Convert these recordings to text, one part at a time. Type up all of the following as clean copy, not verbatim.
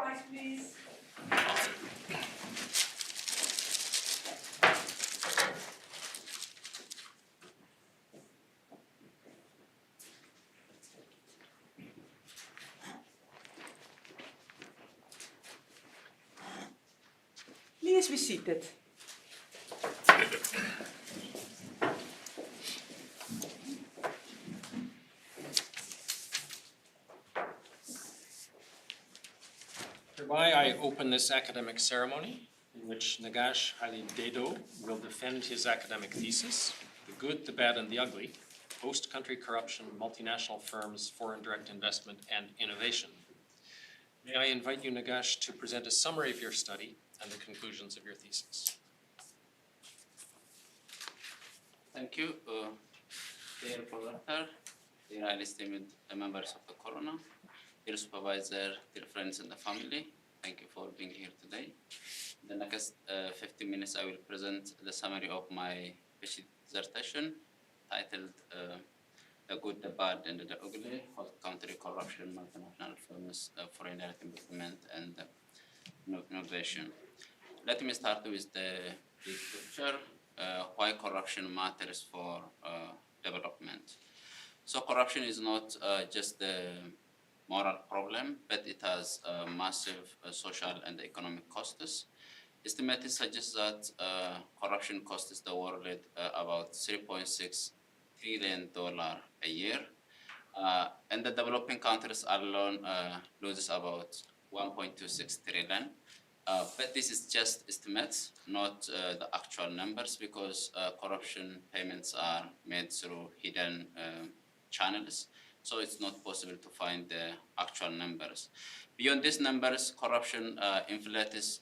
rise, please. Please be seated. Hereby I open this academic ceremony in which Negash Haile Dedho will defend his academic thesis, The Good, the Bad, and the Ugly, Host Country Corruption, Multinational Firms, Foreign Direct Investment, and Innovation. May I invite you, Negash, to present a summary of your study and the conclusions of your thesis. Thank you, dear professor, dear highly esteemed members of the Corona, dear supervisor, dear friends and the family. Thank you for being here today. In the next 15 minutes, I will present the summary of my PhD dissertation titled The Good, the Bad, and the Ugly, Host Country Corruption, Multinational Firms, Foreign Direct Investment, and Innovation. Let me start with the big picture. Why corruption matters for development. So corruption is not just a moral problem, but it has massive social and economic costs. Estimates suggest that corruption costs the world about $3.6 trillion a year, and the developing countries alone loses about 1.26 trillion. But this is just estimates, not the actual numbers, because corruption payments are made through hidden channels. So it's not possible to find the actual numbers. Beyond these numbers, corruption inflates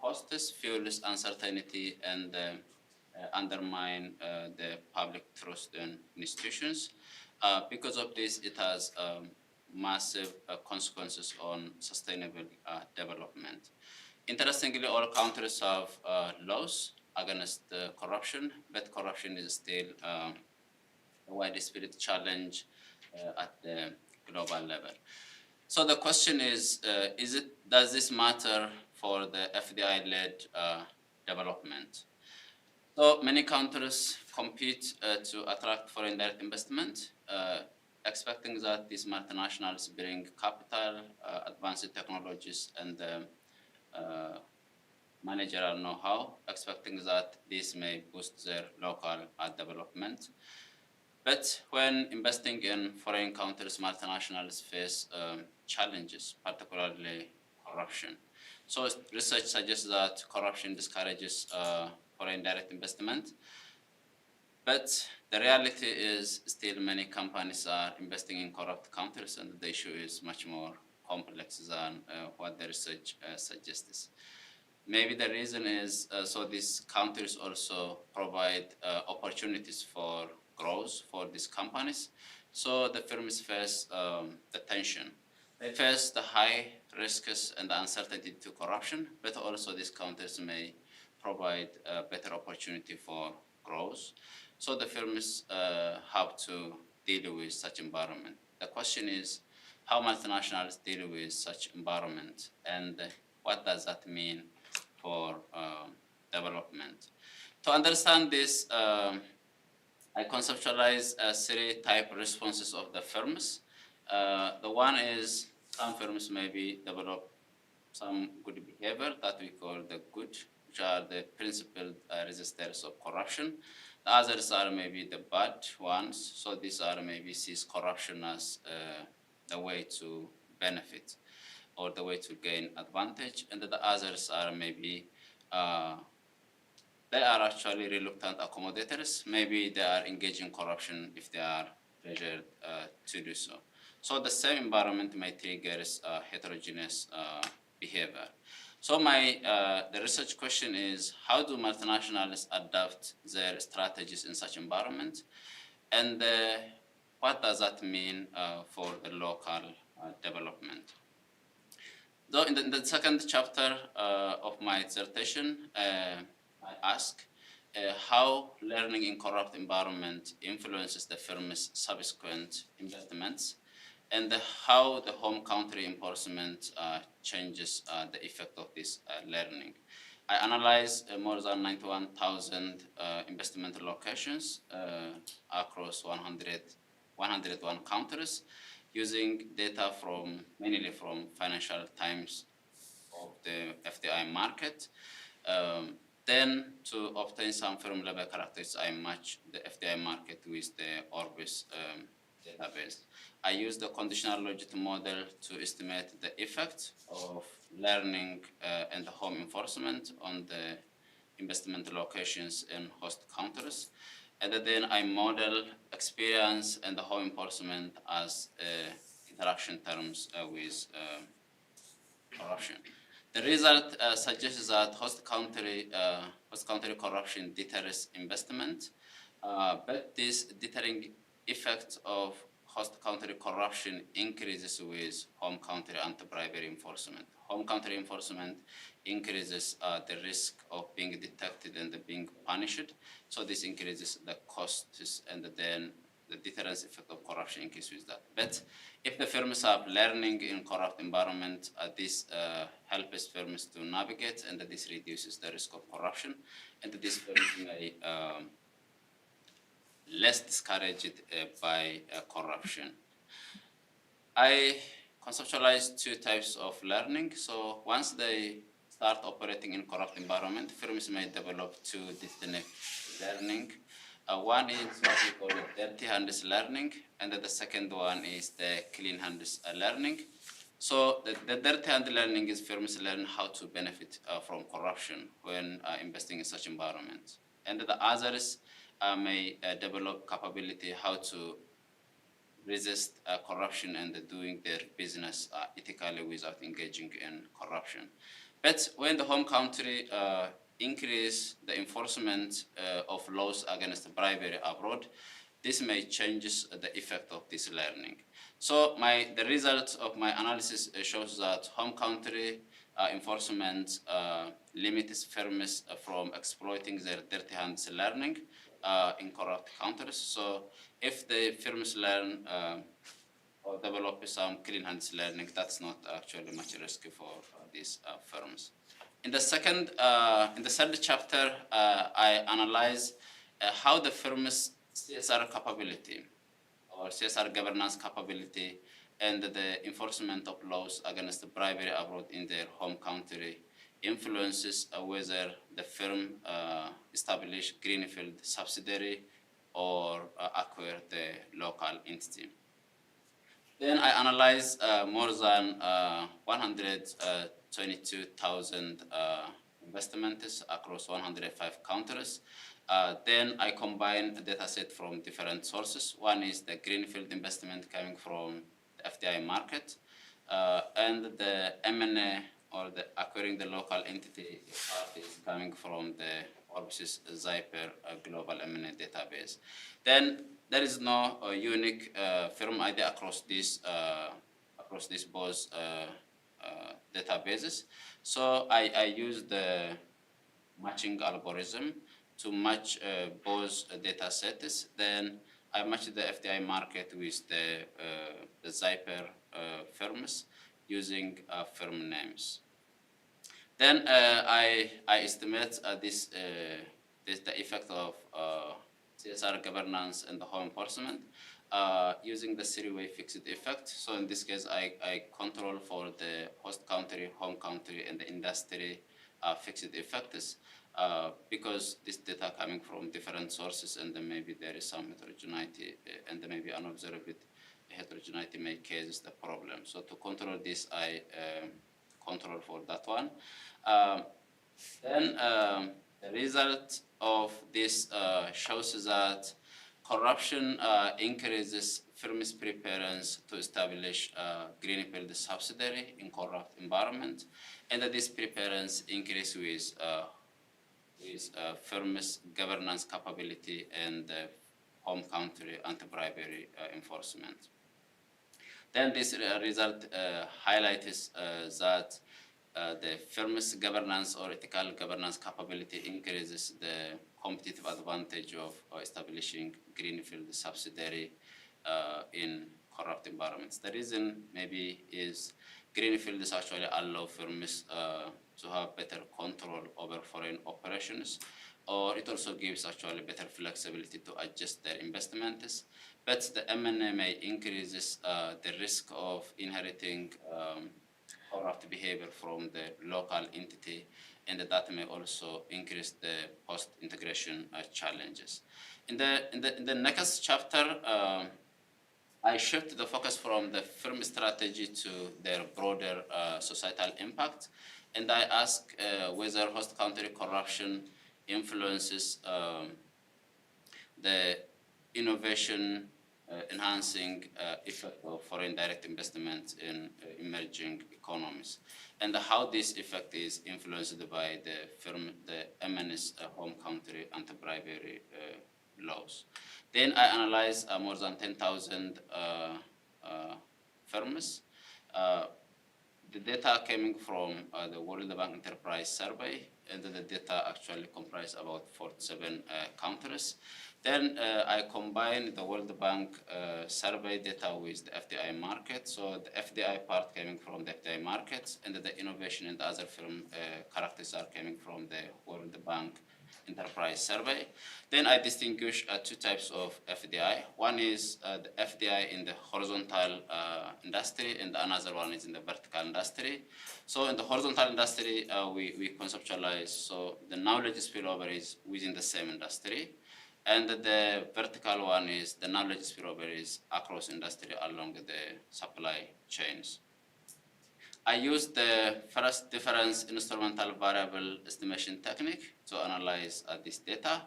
costs, fuels uncertainty, and undermine the public trust in institutions. Because of this, it has massive consequences on sustainable development. Interestingly, all countries have laws against corruption, but corruption is still a widespread challenge at the global level. So the question is does this matter for the FDI-led development? So many countries compete to attract foreign direct investment, expecting that these multinationals bring capital, advanced technologies, and managerial know-how, expecting that this may boost their local development. But when investing in foreign countries, multinationals face challenges, particularly corruption. So research suggests that corruption discourages foreign direct investment. But the reality is still many companies are investing in corrupt countries, and the issue is much more complex than what the research suggests. Maybe the reason is so these countries also provide opportunities for growth for these companies. So the firms face the tension. They face the high risks and the uncertainty to corruption, but also these countries may provide a better opportunity for growth. So the firms have to deal with such environment. The question is how multinationals deal with such environment, and what does that mean for development? To understand this, I conceptualize three type responses of the firms. The one is some firms maybe develop some good behavior that we call the good, which are the principled resistors of corruption. The others are maybe the bad ones. So these are maybe sees corruption as the way to benefit or the way to gain advantage. And the others are maybe they are actually reluctant accommodators. Maybe they are engaging corruption if they are pressured to do so. So the same environment may trigger heterogeneous behavior. So the research question is, how do multinationals adapt their strategies in such environment? And what does that mean for the local development? Though in the second chapter of my dissertation, I ask how learning in corrupt environment influences the firm's subsequent investments. and how the home country enforcement changes the effect of this learning. I analyzed more than 91,000 investment locations across 101 countries using data mainly from Financial Times of the FDI market. Then to obtain some firm level characteristics, I match the FDI market with the Orbis database. I use the conditional logic model to estimate the effect of learning and the home enforcement on the investment locations in host countries. And then I model experience and the home enforcement as interaction terms with corruption. The result suggests that host country corruption deters investment, but this deterring effect of host country corruption increases with home country anti-bribery enforcement. Home country enforcement increases the risk of being detected and being punished, so this increases the costs, and then the deterrence effect of corruption increases with that. But if the firms are learning in corrupt environment, this helps firms to navigate, and this reduces the risk of corruption, and this firms may less discouraged by corruption. I conceptualize two types of learning. So once they start operating in corrupt environment, firms may develop two distinct learning. One is what we call dirty hands learning, and the second one is the clean hands learning. So the dirty hand learning is firms learn how to benefit from corruption when investing in such environment. And the others may develop capability how to resist corruption and doing their business ethically without engaging in corruption. But when the home country increase the enforcement of laws against bribery abroad, this may change the effect of this learning. So the result of my analysis shows that home country enforcement limits firms from exploiting their dirty hands learning in corrupt countries. So if the firms learn or develop some clean hands learning, that's not actually much risky for these firms. In the third chapter, I analyze how the firm's CSR capability or CSR governance capability and the enforcement of laws against bribery abroad in their home country influences whether the firm establish greenfield subsidiary or acquire the local entity. Then I analyze more than 122,000 investments across 105 countries. Then I combine the data set from different sources. One is the greenfield investment coming from the FDI market, and the M&A or the acquiring the local entity part is coming from the Orbis Zyper global M&A database. Then there is no unique firm ID across these both databases. So I use the matching algorithm to match both data sets. Then I match the FDI market with the Zyper firms using firm names. Then I estimate the effect of CSR governance and the home enforcement using the three-way fixed effect. So in this case, I control for the host country, home country, and the industry fixed effects because this data coming from different sources, and then maybe there is some heterogeneity, and then maybe unobserved heterogeneity may cause the problem. So to control this, I control for that one. Then the result of this shows that corruption increases firms' preference to establish greenfield subsidiary in corrupt environment, and that this preference increases with firms' governance capability and home country anti-bribery enforcement. Then this result highlights that the firm's governance or ethical governance capability increases the competitive advantage of establishing greenfield subsidiary in corrupt environments. The reason maybe is greenfields actually allow firms to have better control over foreign operations, or it also gives actually better flexibility to adjust their investments. But the M&A may increases the risk of inheriting corrupt behavior from the local entity, and that may also increase the post-integration challenges. In the next chapter, I shift the focus from the firm strategy to their broader societal impact, and I ask whether host country corruption influences the innovation enhancing effect of foreign direct investment in emerging economies, and how this effect is influenced by the MN's home country anti-bribery laws. Then I analyze more than 10,000 firms. The data coming from the World Bank Enterprise Survey, and the data actually comprise about 47 countries. Then I combine the World Bank survey data with the FDI market. So the FDI part coming from the FDI markets, and the innovation and the other firm characters are coming from the World Bank Enterprise Survey. Then I distinguish two types of FDI. One is the FDI in the horizontal industry, and another one is in the vertical industry. So in the horizontal industry, we conceptualize, so the knowledge spillover is within the same industry. And the vertical one is the knowledge spillover is across industry along the supply chains. I use the first difference instrumental variable estimation technique to analyze this data.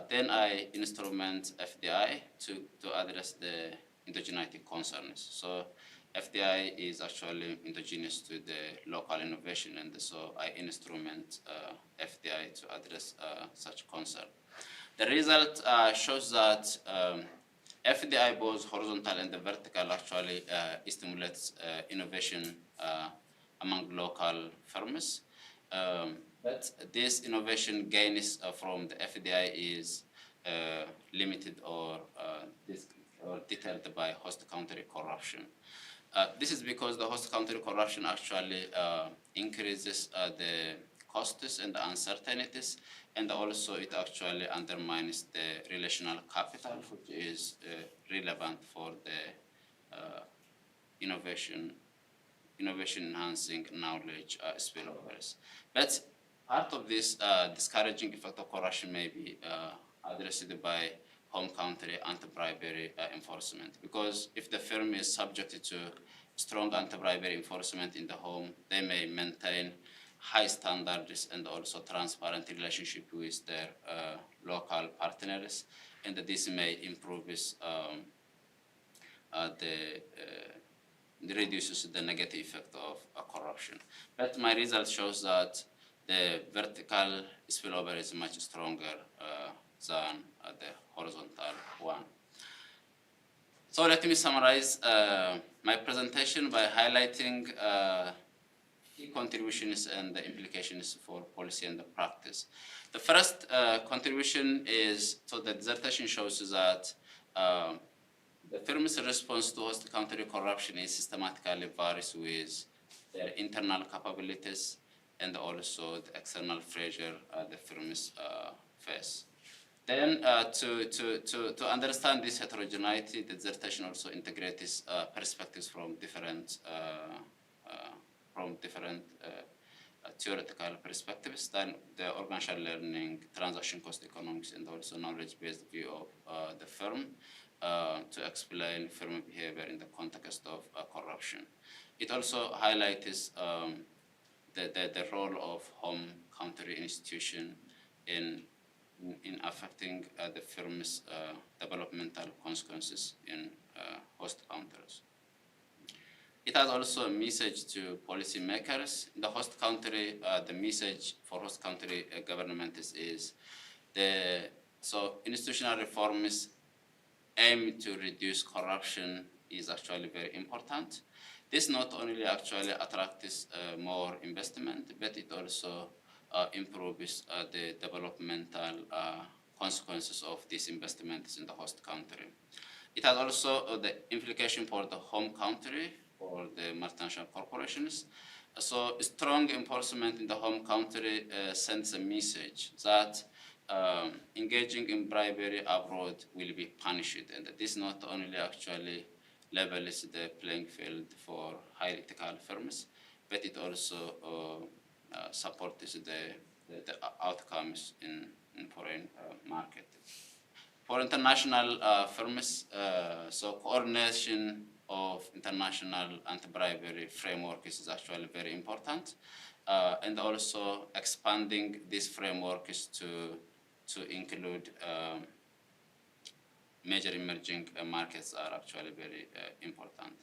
Then I instrument FDI to address the endogeneity concerns. So FDI is actually endogenous to the local innovation, and so I instrument FDI to address such concern. The result shows that FDI, both horizontal and the vertical, actually stimulates innovation among local firms. But this innovation gains from the FDI is limited or deterred by host country corruption. This is because the host country corruption actually increases the costs and the uncertainties, and also it actually undermines the relational capital, which is relevant for the innovation enhancing knowledge spillovers. But part of this discouraging effect of corruption may be addressed by home country anti-bribery enforcement, because if the firm is subjected to strong anti-bribery enforcement in the home, they may maintain high standards and also transparent relationship with their local partners, and this may improve reduces the negative effect of corruption. But my result shows that the vertical spillover is much stronger than the horizontal one. So let me summarize my presentation by highlighting key contributions and the implications for policy and the practice. The first contribution is, so the dissertation shows that the firm's response to host country corruption is systematically varies with their internal capabilities and also the external pressure the firms face. Then to understand this heterogeneity, the dissertation also integrates perspectives from different theoretical perspectives, then the organizational learning, transaction cost economics, and also knowledge-based view of the firm to explain firm behavior in the context of corruption. It also highlights the role of home country institution in affecting the firm's developmental consequences in host countries. It has also a message to policymakers. In the host country, the message for host country governments is so institutional reforms aim to reduce corruption is actually very important. This not only actually attracts more investment, but it also improves the developmental consequences of these investments in the host country. It has also the implication for the home country for the multinational corporations. So strong enforcement in the home country sends a message that engaging in bribery abroad will be punished, and this not only actually levels the playing field for high ethical firms, but it also supports the outcomes in foreign market. For international firms, so coordination of international anti-bribery framework is actually very important, and also expanding this framework is to include major emerging markets are actually very important.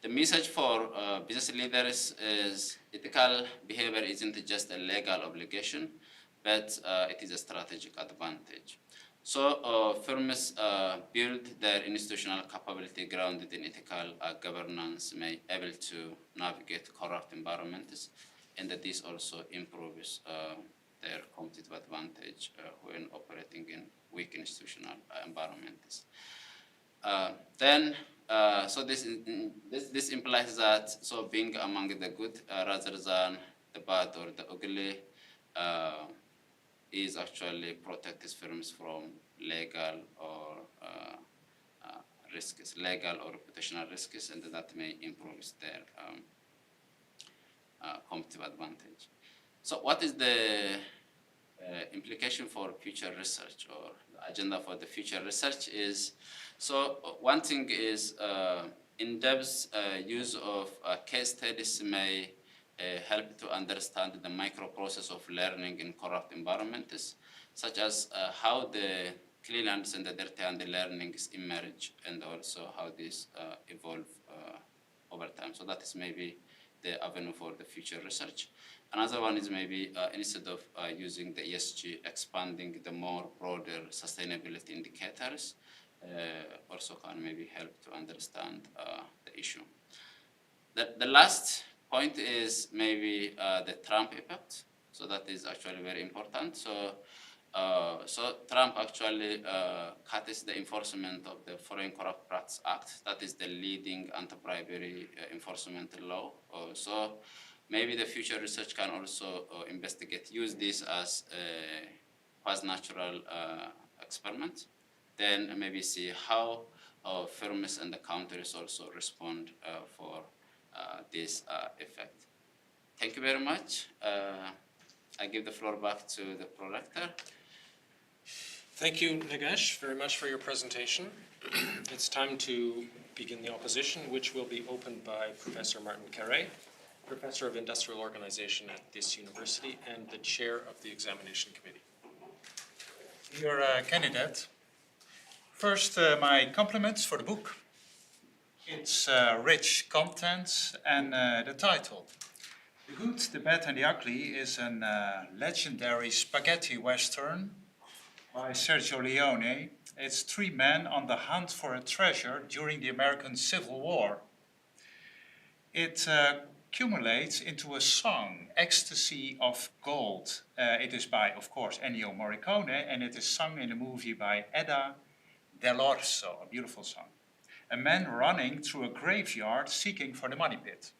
The message for business leaders is ethical behavior isn't just a legal obligation, but it is a strategic advantage. So firms build their institutional capability grounded in ethical governance, may able to navigate corrupt environments, and that this also improves their competitive advantage when operating in weak institutional environments. So this implies that so being among the good rather than the bad or the ugly is actually protects firms from legal or risks, legal or reputational risks, and that may improve their competitive advantage. So what is the implication for future research or the agenda for the future research is, so one thing is in-depth use of case studies may help to understand the micro process of learning in corrupt environments, such as how the clean hands and the dirty hand learnings emerge, and also how these evolve over time. So that is maybe the avenue for the future research. Another one is maybe instead of using the ESG, expanding the more broader sustainability indicators also can maybe help to understand the issue. The last point is maybe the Trump effect. So that is actually very important. So Trump actually cuts the enforcement of the Foreign Corrupt Practices Act. That is the leading anti-bribery enforcement law. So maybe the future research can also use this as a quasi-natural experiment. Then maybe see how firms and the countries also respond for this effect. Thank you very much. I give the floor back to the prolector. Thank you, Negash, very much for your presentation. It's time to begin the opposition, which will be opened by Professor Martin Carré, Professor of Industrial Organization at this university and the Chair of the Examination Committee. Dear candidate, first my compliments for the book, its rich content and the title. The Good, the Bad and the Ugly is a legendary spaghetti western by Sergio Leone. It's three men on the hunt for a treasure during the American Civil War. It accumulates into a song, Ecstasy of Gold. It is by, of course, Ennio Morricone, and it is sung in a movie by Edda Dell'Orso, a beautiful song. A man running through a graveyard seeking for the money pit.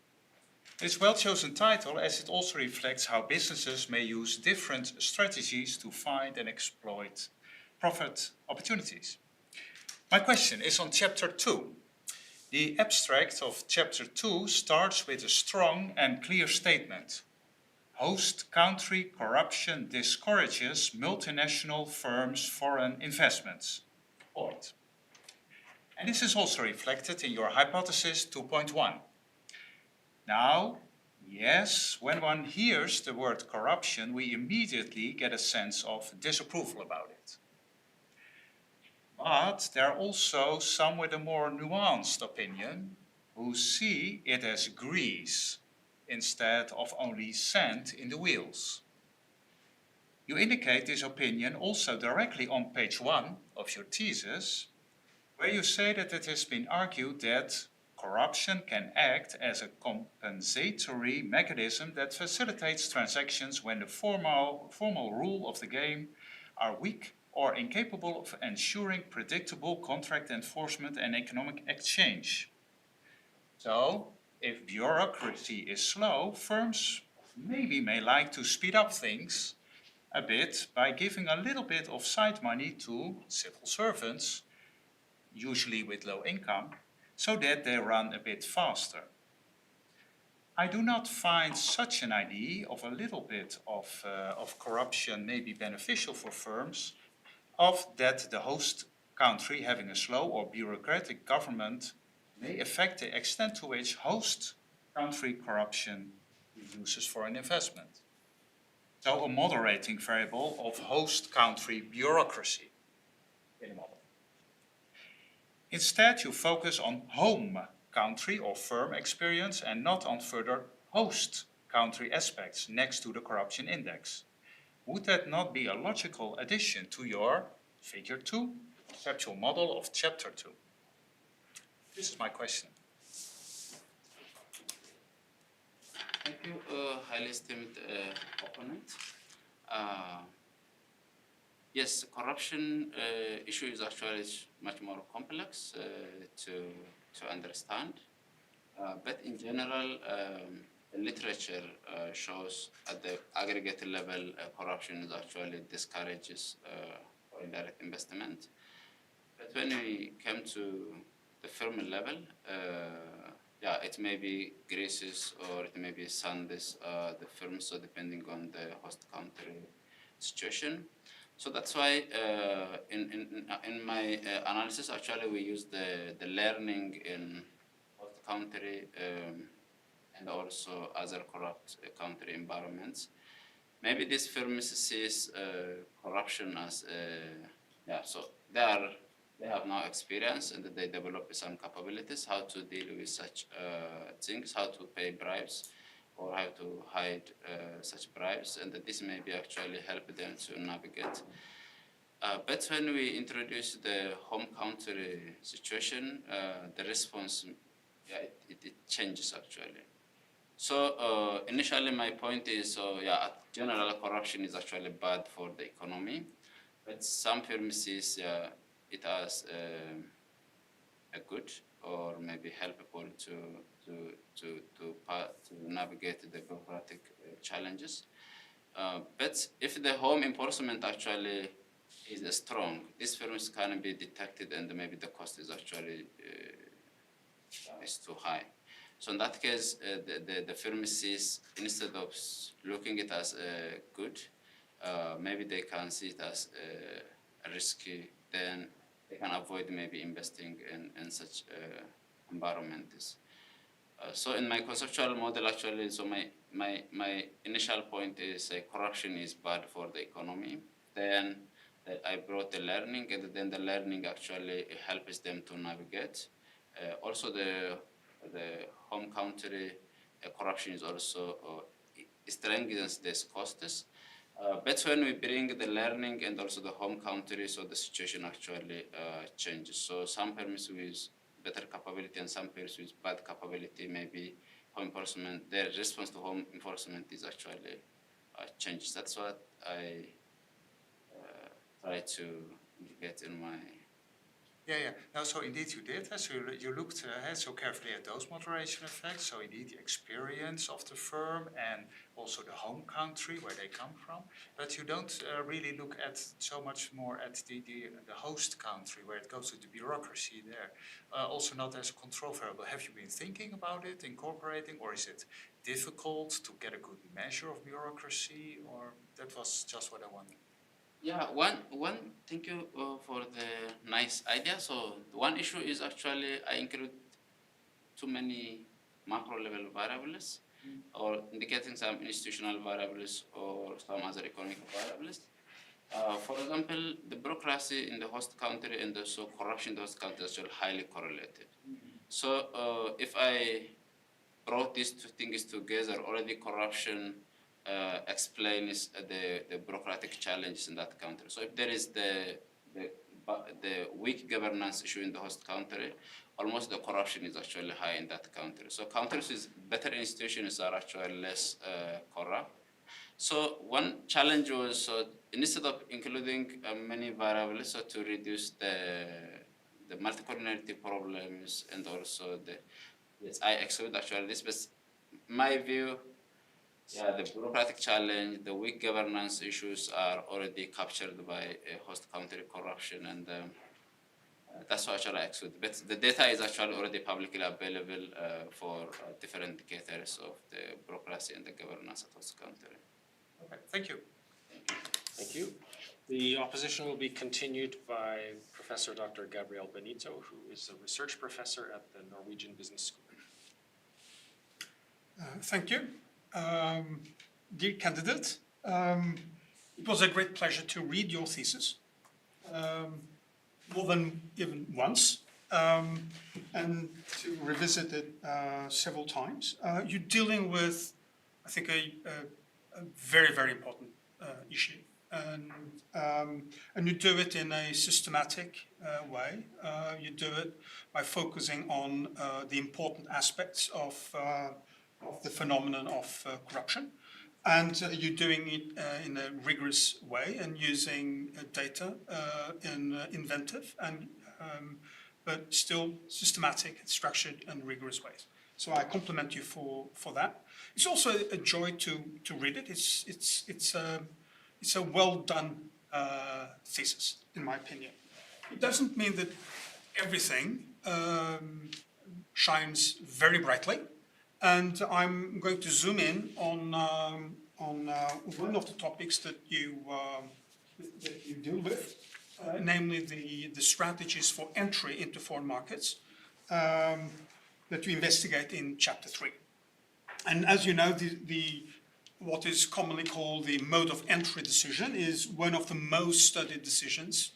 It's a well-chosen title as it also reflects how businesses may use different strategies to find and exploit profit opportunities. My question is on Chapter 2. The abstract of Chapter 2 starts with a strong and clear statement. Host country corruption discourages multinational firms' foreign investments. Point. And this is also reflected in your hypothesis 2.1. Now, yes, when one hears the word corruption, we immediately get a sense of disapproval about it. But there are also some with a more nuanced opinion who see it as grease instead of only sand in the wheels. You indicate this opinion also directly on page 1 of your thesis, where you say that it has been argued that corruption can act as a compensatory mechanism that facilitates transactions when the formal rule of the game are weak or incapable of ensuring predictable contract enforcement and economic exchange. So, if bureaucracy is slow, firms may like to speed up things a bit by giving a little bit of side money to civil servants, usually with low income, so that they run a bit faster. I do not find such an idea of a little bit of corruption may be beneficial for firms, of that the host country having a slow or bureaucratic government may affect the extent to which host country corruption reduces foreign investment. So a moderating variable of host country bureaucracy in a model. Instead, you focus on home country or firm experience and not on further host country aspects next to the corruption index. Would that not be a logical addition to your figure 2, conceptual model of chapter 2? This is my question. Thank you, highly esteemed opponent. Yes, corruption issue is actually much more complex to understand. But in general, the literature shows at the aggregate level, corruption is actually discourages foreign direct investment. But when we come to the firm level, yeah, it may be greases or it may be sands the firms, so depending on the host country situation. So that's why in my analysis, actually, we use the learning in host country and also other corrupt country environments. Maybe these firms sees corruption as yeah, so they have no experience and they develop some capabilities how to deal with such things, how to pay bribes or how to hide such bribes, and that this may be actually help them to navigate. But when we introduce the home country situation, the response, yeah, it changes actually. So initially my point is, so yeah, general corruption is actually bad for the economy, but some firms sees it as a good or maybe helpful to navigate the bureaucratic challenges. But if the home enforcement actually is strong, these firms can be detected and maybe the cost is actually is too high. So in that case, the firm sees, instead of looking it as good, maybe they can see it as risky, then they can avoid maybe investing in such environments. So in my conceptual model, actually, so my initial point is corruption is bad for the economy. Then I brought the learning, and then the learning actually helps them to navigate. Also, the home country corruption is also strengthens these costs. But when we bring the learning and also the home country, so the situation actually changes. So some firms with better capability and some firms with bad capability, maybe home enforcement, their response to home enforcement is actually changes. That's what I try to indicate in my... Yeah. No, so indeed you did. So you looked so carefully at those moderation effects. So indeed the experience of the firm and also the home country where they come from. But you don't really look at so much more at the host country where it goes to the bureaucracy there. Also not as a control variable. Have you been thinking about it, incorporating, or is it difficult to get a good measure of bureaucracy? Or that was just what I wanted. Yeah, thank you for the nice idea. So one issue is actually I include too many macro level variables or indicating some institutional variables or some other economic variables. For example, the bureaucracy in the host country and also corruption in the host country is actually highly correlated. So if I brought these two things together, already corruption explains the bureaucratic challenges in that country. So if there is the weak governance issue in the host country, almost the corruption is actually high in that country. So countries with better institutions are actually less corrupt. So one challenge was instead of including many variables, so to reduce the multicollinearity problems and also yes, I exclude actually this, but my view, yeah, the bureaucratic challenge, the weak governance issues are already captured by host country corruption, and that's what actually I exclude. But the data is actually already publicly available for different indicators of the bureaucracy and the governance at host country. Okay, thank you. Thank you. The opposition will be continued by Professor Dr. Gabriel Benito, who is a research professor at the Norwegian Business School. Thank you. Dear candidate, it was a great pleasure to read your thesis, more than even once, and to revisit it several times. You're dealing with, I think, a very, very important issue. And you do it in a systematic way. You do it by focusing on the important aspects of the phenomenon of corruption. And you're doing it in a rigorous way and using data in inventive and but still systematic, structured, and rigorous ways. So I compliment you for that. It's also a joy to read it. It's a well done thesis, in my opinion. It doesn't mean that everything shines very brightly. And I'm going to zoom in on one of the topics that you deal with, namely the strategies for entry into foreign markets that you investigate in Chapter 3. And as you know, what is commonly called the mode of entry decision is one of the most studied decisions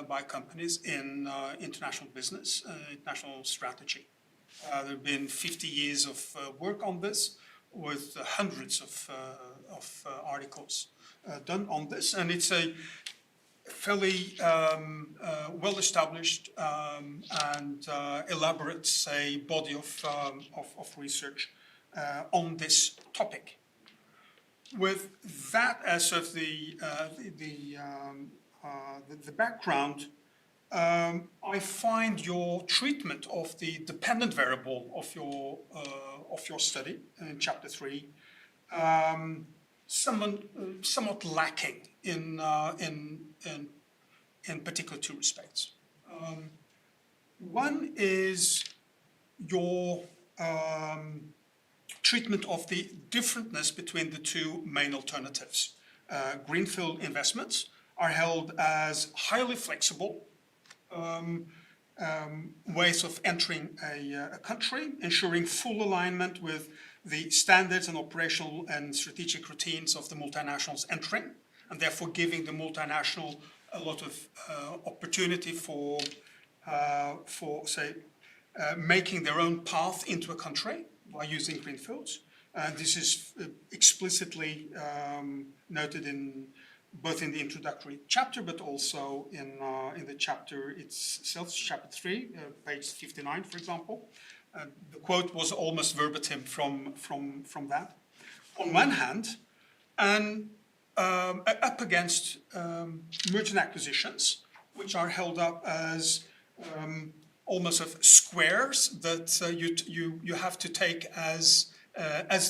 by companies in international business, international strategy. There have been 50 years of work on this, with hundreds of articles done on this, and it's a fairly well-established and elaborate, say, body of research on this topic. With that as sort of the background, I find your treatment of the dependent variable of your study in Chapter 3 somewhat lacking in particular two respects. One is your treatment of the differentness between the two main alternatives. Greenfield investments are held as highly flexible ways of entering a country, ensuring full alignment with the standards and operational and strategic routines of the multinationals entering, and therefore giving the multinational a lot of opportunity for making their own path into a country by using greenfields. This is explicitly noted in both in the introductory chapter, but also in the chapter itself, Chapter 3, page 59, for example. The quote was almost verbatim from that. On one hand, and up against mergers and acquisitions, which are held up as almost of squares that you have to take as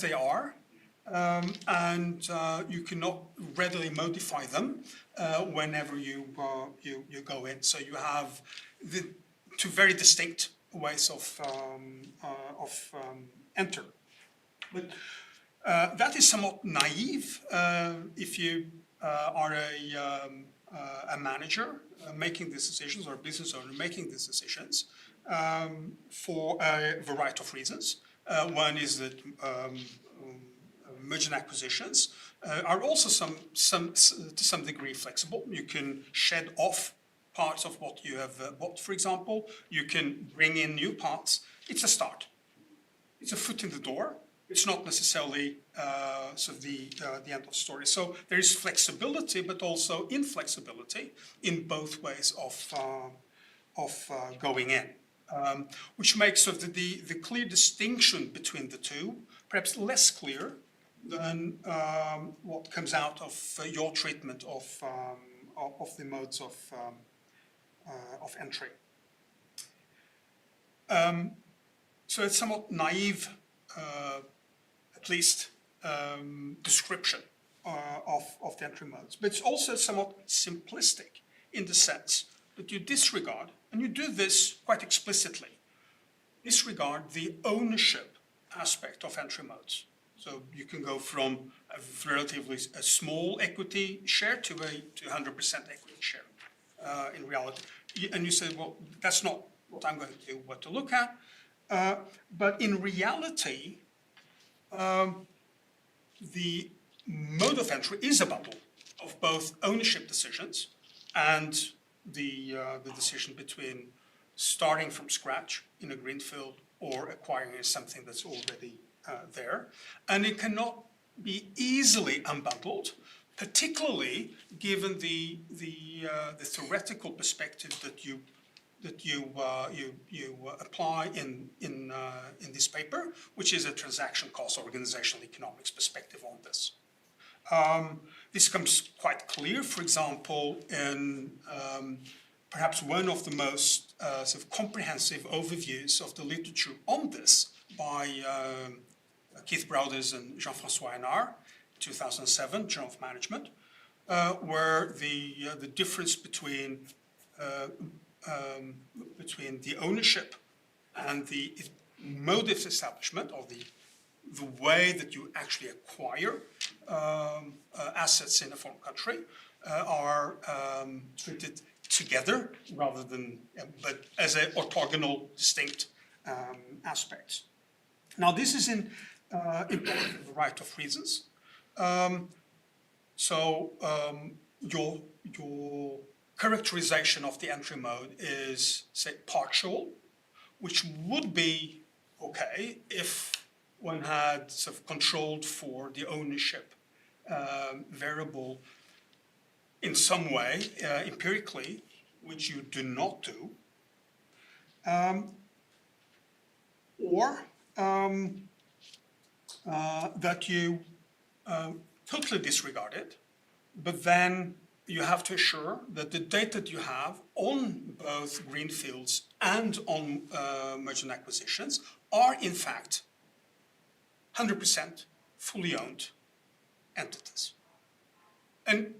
they are. And you cannot readily modify them whenever you go in. So you have the two very distinct ways of enter. But that is somewhat naive if you are a manager making these decisions, or a business owner making these decisions for a variety of reasons. One is that merger and acquisitions are also to some degree flexible. You can shed off parts of what you have bought, for example. You can bring in new parts. It's a start. It's a foot in the door. It's not necessarily the end of the story. So there is flexibility, but also inflexibility in both ways of going in, which makes the clear distinction between the two perhaps less clear than what comes out of your treatment of the modes of entry. So it's somewhat naive, at least, description of the entry modes, but it's also somewhat simplistic in the sense that you disregard, and you do this quite explicitly, disregard the ownership aspect of entry modes. So you can go from a relatively small equity share to 100% equity share in reality. And you say, well, that's not what I'm going to do, what to look at. But in reality, the mode of entry is a bundle of both ownership decisions and the decision between starting from scratch in a greenfield or acquiring something that's already there. And it cannot be easily unbundled, particularly given the theoretical perspective that you apply in this paper, which is a transaction cost organizational economics perspective on this. This comes quite clear, for example, in perhaps one of the most sort of comprehensive overviews of the literature on this by Keith Browders and Jean-François Hénard, 2007, Journal of Management, where the difference between the ownership and the mode of establishment, or the way that you actually acquire assets in a foreign country, are treated together rather than, but as an orthogonal, distinct aspects. Now, this is important for a variety of reasons. Your characterization of the entry mode is, say, partial, which would be okay if one had sort of controlled for the ownership variable in some way, empirically, which you do not do, or that you totally disregard it, but then you have to assure that the data that you have on both greenfields and on merger and acquisitions are in fact 100% fully owned entities. And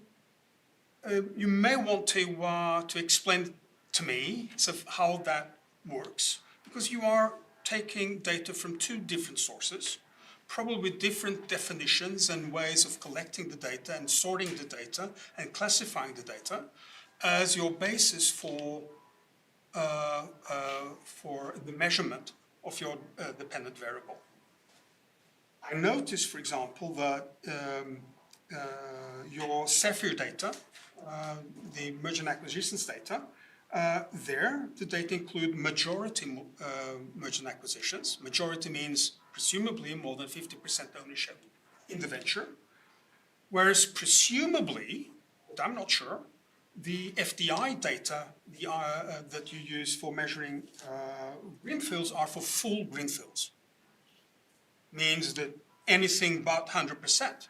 you may want to explain to me sort of how that works, because you are taking data from two different sources, probably with different definitions and ways of collecting the data and sorting the data and classifying the data as your basis for the measurement of your dependent variable. I noticed, for example, that your Sapphire data, the merger and acquisitions data, there the data include majority merger and acquisitions. Majority means presumably more than 50% ownership in the venture, whereas presumably, but I'm not sure, the FDI data that you use for measuring greenfields are for full greenfields. Means that anything but 100%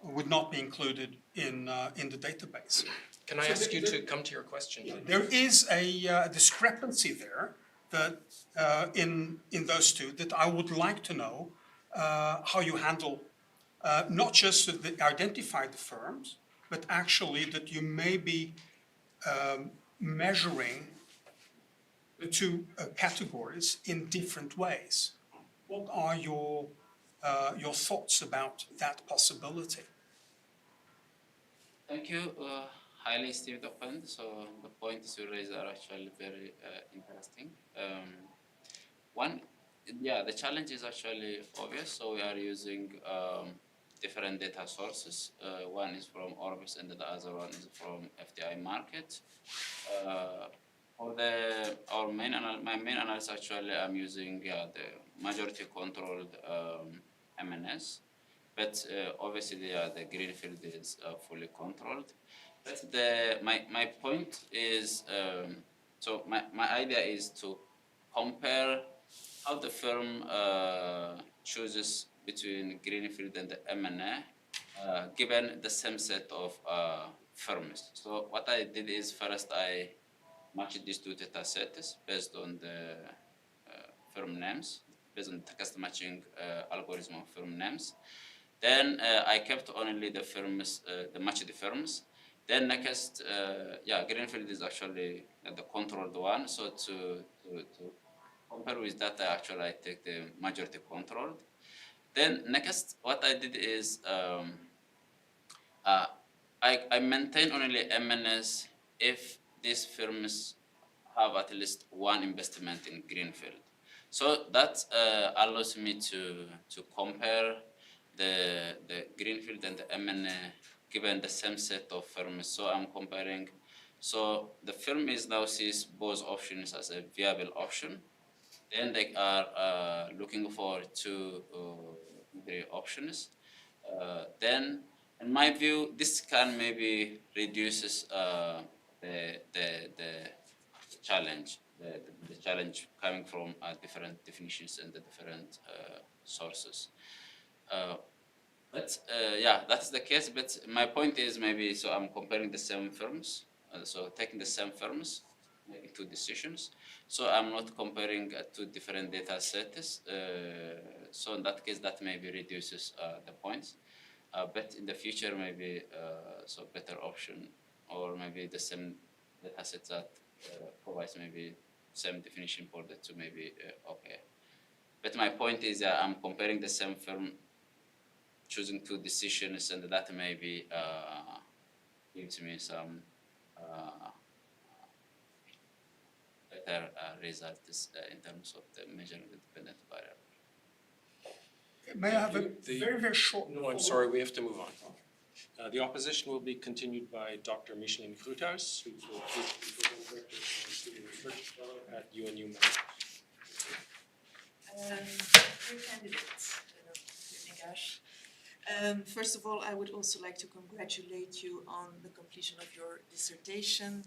would not be included in the database. Can I ask you to come to your question? Yeah, there is a discrepancy there that in those two that I would like to know how you handle, not just to identify the firms, but actually that you may be measuring the two categories in different ways. What are your thoughts about that possibility? Thank you. Highly esteemed opponent. So the points you raise are actually very interesting. The challenge is actually obvious. So we are using different data sources. One is from Orbis and the other one is from FDI market. For my main analysis, actually, I'm using the majority controlled MNS, but obviously the greenfield is fully controlled. But my point is, so my idea is to compare how the firm chooses between greenfield and the M&A, given the same set of firms. So what I did is first I matched these two data sets based on the firm names, based on the text matching algorithm of firm names. Then I kept only the firms, the matched firms. Then next, greenfield is actually the controlled one. So to compare with that, I take the majority controlled. Then next, what I did is I maintain only MNS if these firms have at least one investment in greenfield. So that allows me to compare the greenfield and the M&A given the same set of firms. So I'm comparing. So the firm is now sees both options as a viable option. Then they are looking for two three options. Then, in my view, this can maybe reduces the challenge, the challenge coming from different definitions and the different sources. That's the case. But my point is maybe so I'm comparing the same firms, so taking the same firms, making two decisions. So I'm not comparing two different data sets. So in that case, that maybe reduces the points. But in the future, maybe so better option, or maybe the same data set that provides maybe same definition for the two, maybe okay. But my point is I'm comparing the same firm, choosing two decisions, and that maybe gives me some better results in terms of the measuring the dependent variable. May I have a very, very short? No, I'm sorry, we have to move on. The opposition will be continued by Dr. Micheline Groothuis, who will be student research fellow at UNU. Dear candidates, Negash. First of all, I would also like to congratulate you on the completion of your dissertation.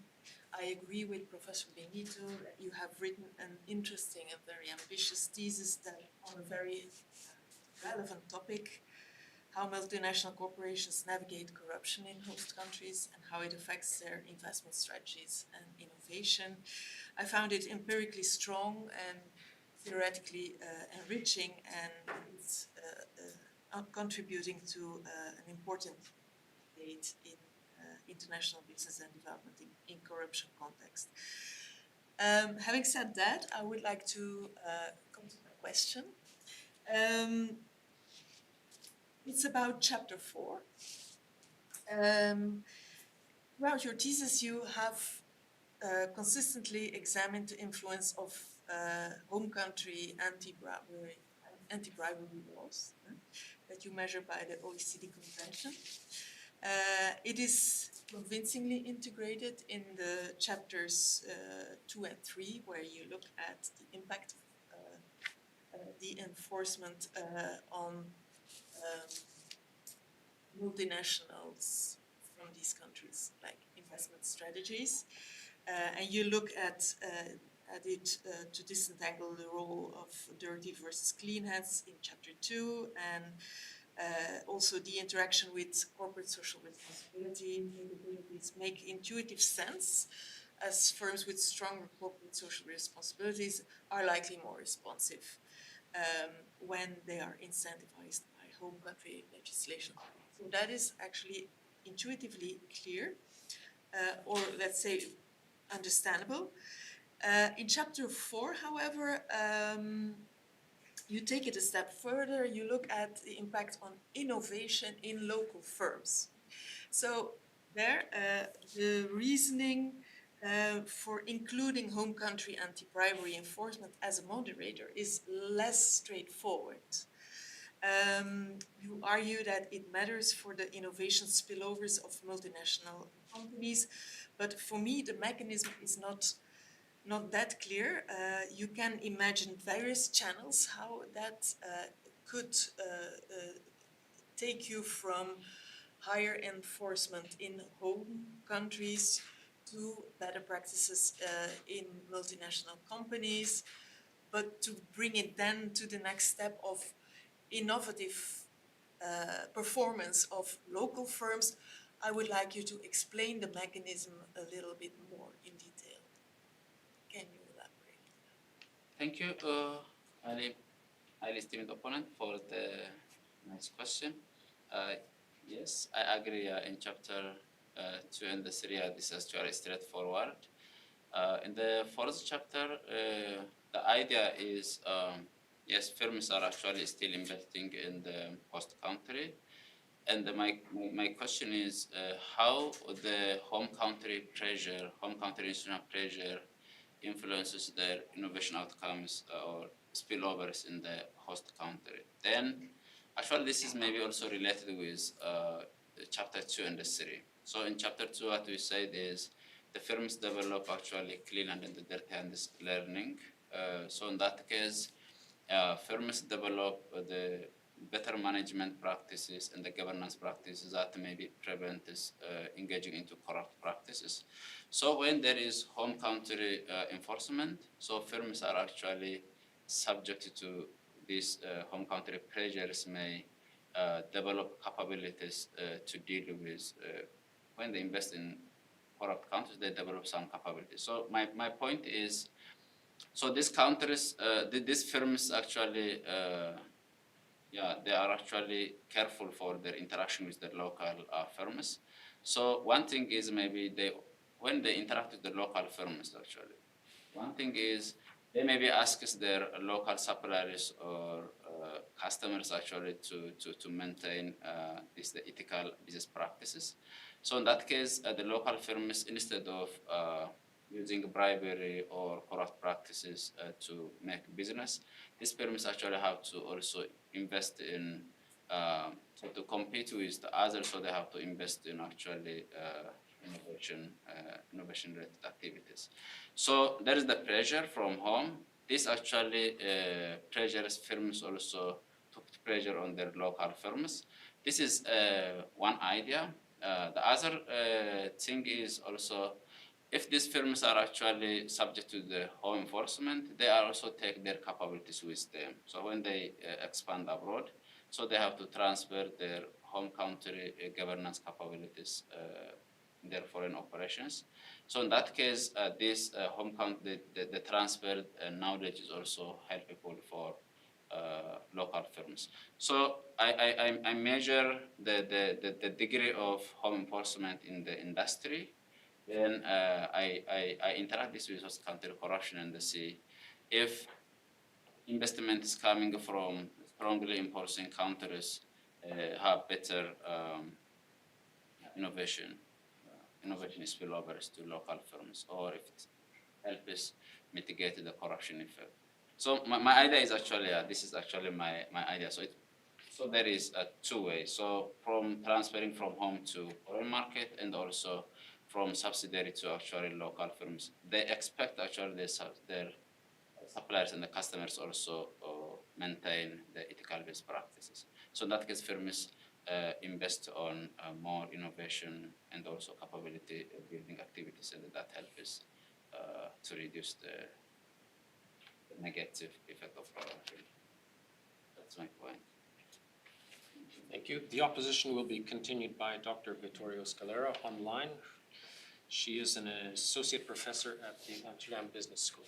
I agree with Professor Benito that you have written an interesting and very ambitious thesis that on a very relevant topic, how multinational corporations navigate corruption in host countries and how it affects their investment strategies and innovation. I found it empirically strong and theoretically enriching, and it's contributing to an important debate in international business and development in corruption context. Having said that, I would like to come to my question. It's about chapter 4. Throughout your thesis, you have consistently examined the influence of home country anti-bribery laws that you measure by the OECD Convention. It is convincingly integrated in the chapters 2 and 3, where you look at the impact of the enforcement on multinationals from these countries, like investment strategies. And you look at it to disentangle the role of dirty versus clean hands in chapter 2, and also the interaction with corporate social responsibility capabilities make intuitive sense, as firms with stronger corporate social responsibilities are likely more responsive when they are incentivized by home country legislation. So that is actually intuitively clear, or let's say understandable. In chapter 4, however, you take it a step further. You look at the impact on innovation in local firms. So there, the reasoning for including home country anti-bribery enforcement as a moderator is less straightforward. You argue that it matters for the innovation spillovers of multinational companies, but for me the mechanism is not that clear. You can imagine various channels how that could take you from higher enforcement in home countries to better practices in multinational companies. but to bring it then to the next step of innovative performance of local firms, I would like you to explain the mechanism a little bit more in detail. Can you elaborate? Thank you, highly esteemed opponent, for the nice question. Yes, I agree. In chapter 2 and the 3, this is actually straightforward. In the fourth chapter, the idea is yes, firms are actually still investing in the host country. And my question is how the home country institutional pressure influences their innovation outcomes or spillovers in the host country. Then, actually, this is maybe also related with chapter 2 and the 3. So in chapter 2, what we said is the firms develop actually clean and the dirty hands learning. So in that case, firms develop the better management practices and the governance practices that maybe prevent this engaging into corrupt practices. So when there is home country enforcement, so firms are actually subject to these home country pressures, may develop capabilities to deal with when they invest in corrupt countries, they develop some capabilities. So my point is, so these countries, these firms actually, they are actually careful for their interaction with the local firms. So one thing is maybe when they interact with the local firms, actually, one thing is they maybe ask their local suppliers or customers actually to maintain the ethical business practices. So in that case, the local firms, instead of using bribery or corrupt practices to make business, these firms actually have to also invest in, so to compete with the others, so they have to invest in actually innovation-related activities. So there is the pressure from home. This actually pressures firms also to put pressure on their local firms. This is one idea. The other thing is also, if these firms are actually subject to the home enforcement, they also take their capabilities with them. So when they expand abroad, so they have to transfer their home country governance capabilities in their foreign operations. So in that case, this home country, the transferred knowledge is also helpful for local firms. So I measure the degree of home enforcement in the industry. Then I interact this with host country corruption and see if investment is coming from strongly enforcing countries have better innovation spillovers to local firms, or if it helps mitigate the corruption effect. So my idea is actually, this is actually my idea. So there is two ways. So from transferring from home to foreign market, and also from subsidiary to actually local firms. They expect actually their suppliers and the customers also maintain the ethical best practices. So in that case, firms invest on more innovation and also capability building activities, and that helps to reduce the negative effect of corruption. That's my point. Thank you. The opposition will be continued by Dr. Vittorio Scalera online. She is an associate professor at the Amsterdam Business School.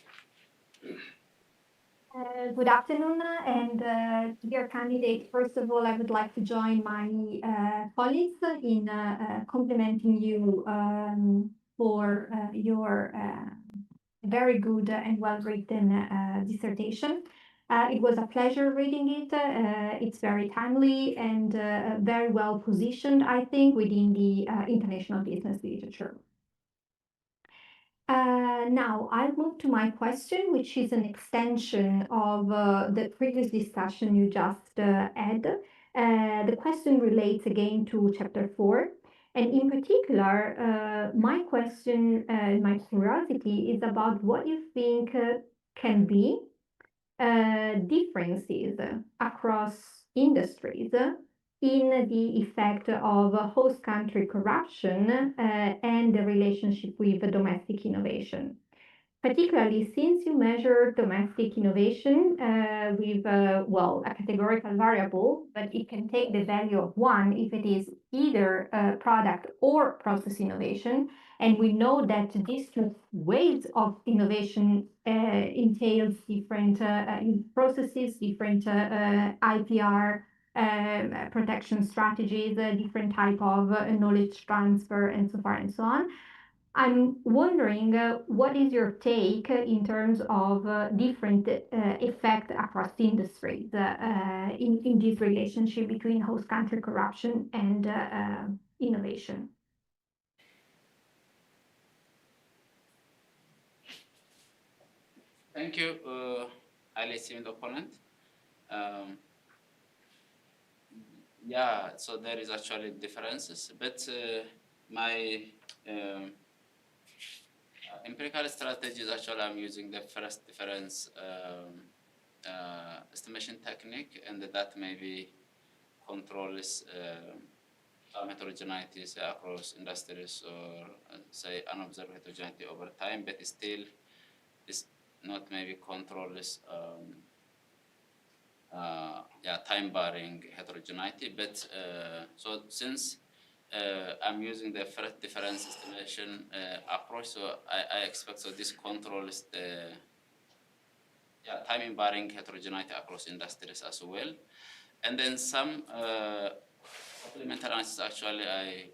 Good afternoon, and dear candidate, first of all, I would like to join my colleagues in complimenting you for your very good and well-written dissertation. It was a pleasure reading it. It's very timely and very well positioned, I think, within the international business literature. Now, I'll move to my question, which is an extension of the previous discussion you just had. The question relates again to chapter 4. And in particular, my question, my curiosity is about what you think can be differences across industries in the effect of host country corruption and the relationship with domestic innovation. particularly since you measure domestic innovation with, well, a categorical variable, but it can take the value of one if it is either product or process innovation. And we know that these two ways of innovation entails different processes, different IPR protection strategies, different type of knowledge transfer, and so far and so on. I'm wondering what is your take in terms of different effect across industries in this relationship between host country corruption and innovation? Thank you, highly esteemed opponent. Yeah, so there is actually differences, but my empirical strategy is actually I'm using the first difference estimation technique, and that maybe controls heterogeneities across industries, or say unobserved heterogeneity over time, but still is not maybe controls time barring heterogeneity. But so since I'm using the first difference estimation approach, so I expect so this controls the time barring heterogeneity across industries as well. And then some supplemental analysis actually I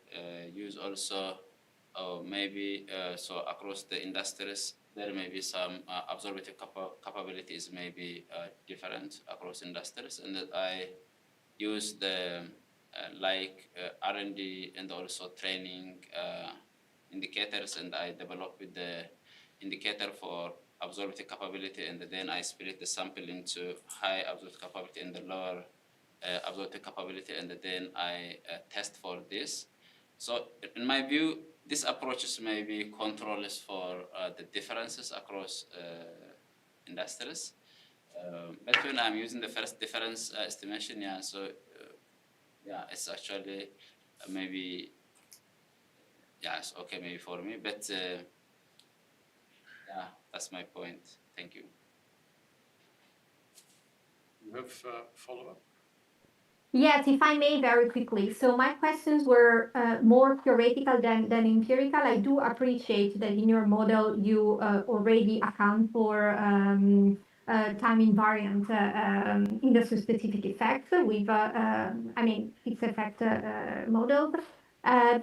use also maybe so across the industries there may be some absorptive capabilities may be different across industries, and that I use the like R&D and also training indicators, and I develop with the indicator for absorptive capability, and then I split the sample into high absorptive capability and the lower absorptive capability, and then I test for this. So in my view, this approach may be controls for the differences across industries. But when I'm using the first difference estimation, yeah, so yeah, it's actually maybe, yeah, it's okay maybe for me, but yeah, that's my point. Thank you. You have follow-up? Yes, if I may, very quickly. So my questions were more theoretical than empirical. I do appreciate that in your model you already account for time invariant industry-specific effects with, fixed effect models.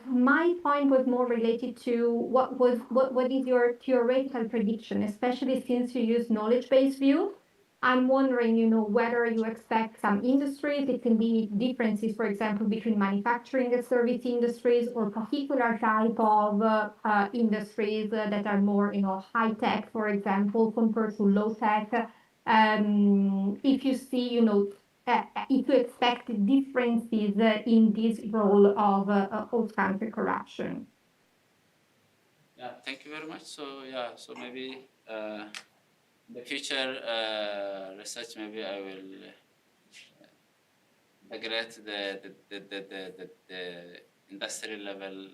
My point was more related to what is your theoretical prediction, especially since you use knowledge-based view. I'm wondering, whether you expect some industries, it can be differences, for example, between manufacturing and service industries, or particular type of industries that are more, high tech, for example, compared to low tech. If you see, if you expect differences in this role of host country corruption. Yeah, thank you very much. So yeah, so maybe the future research, maybe I will integrate the industry level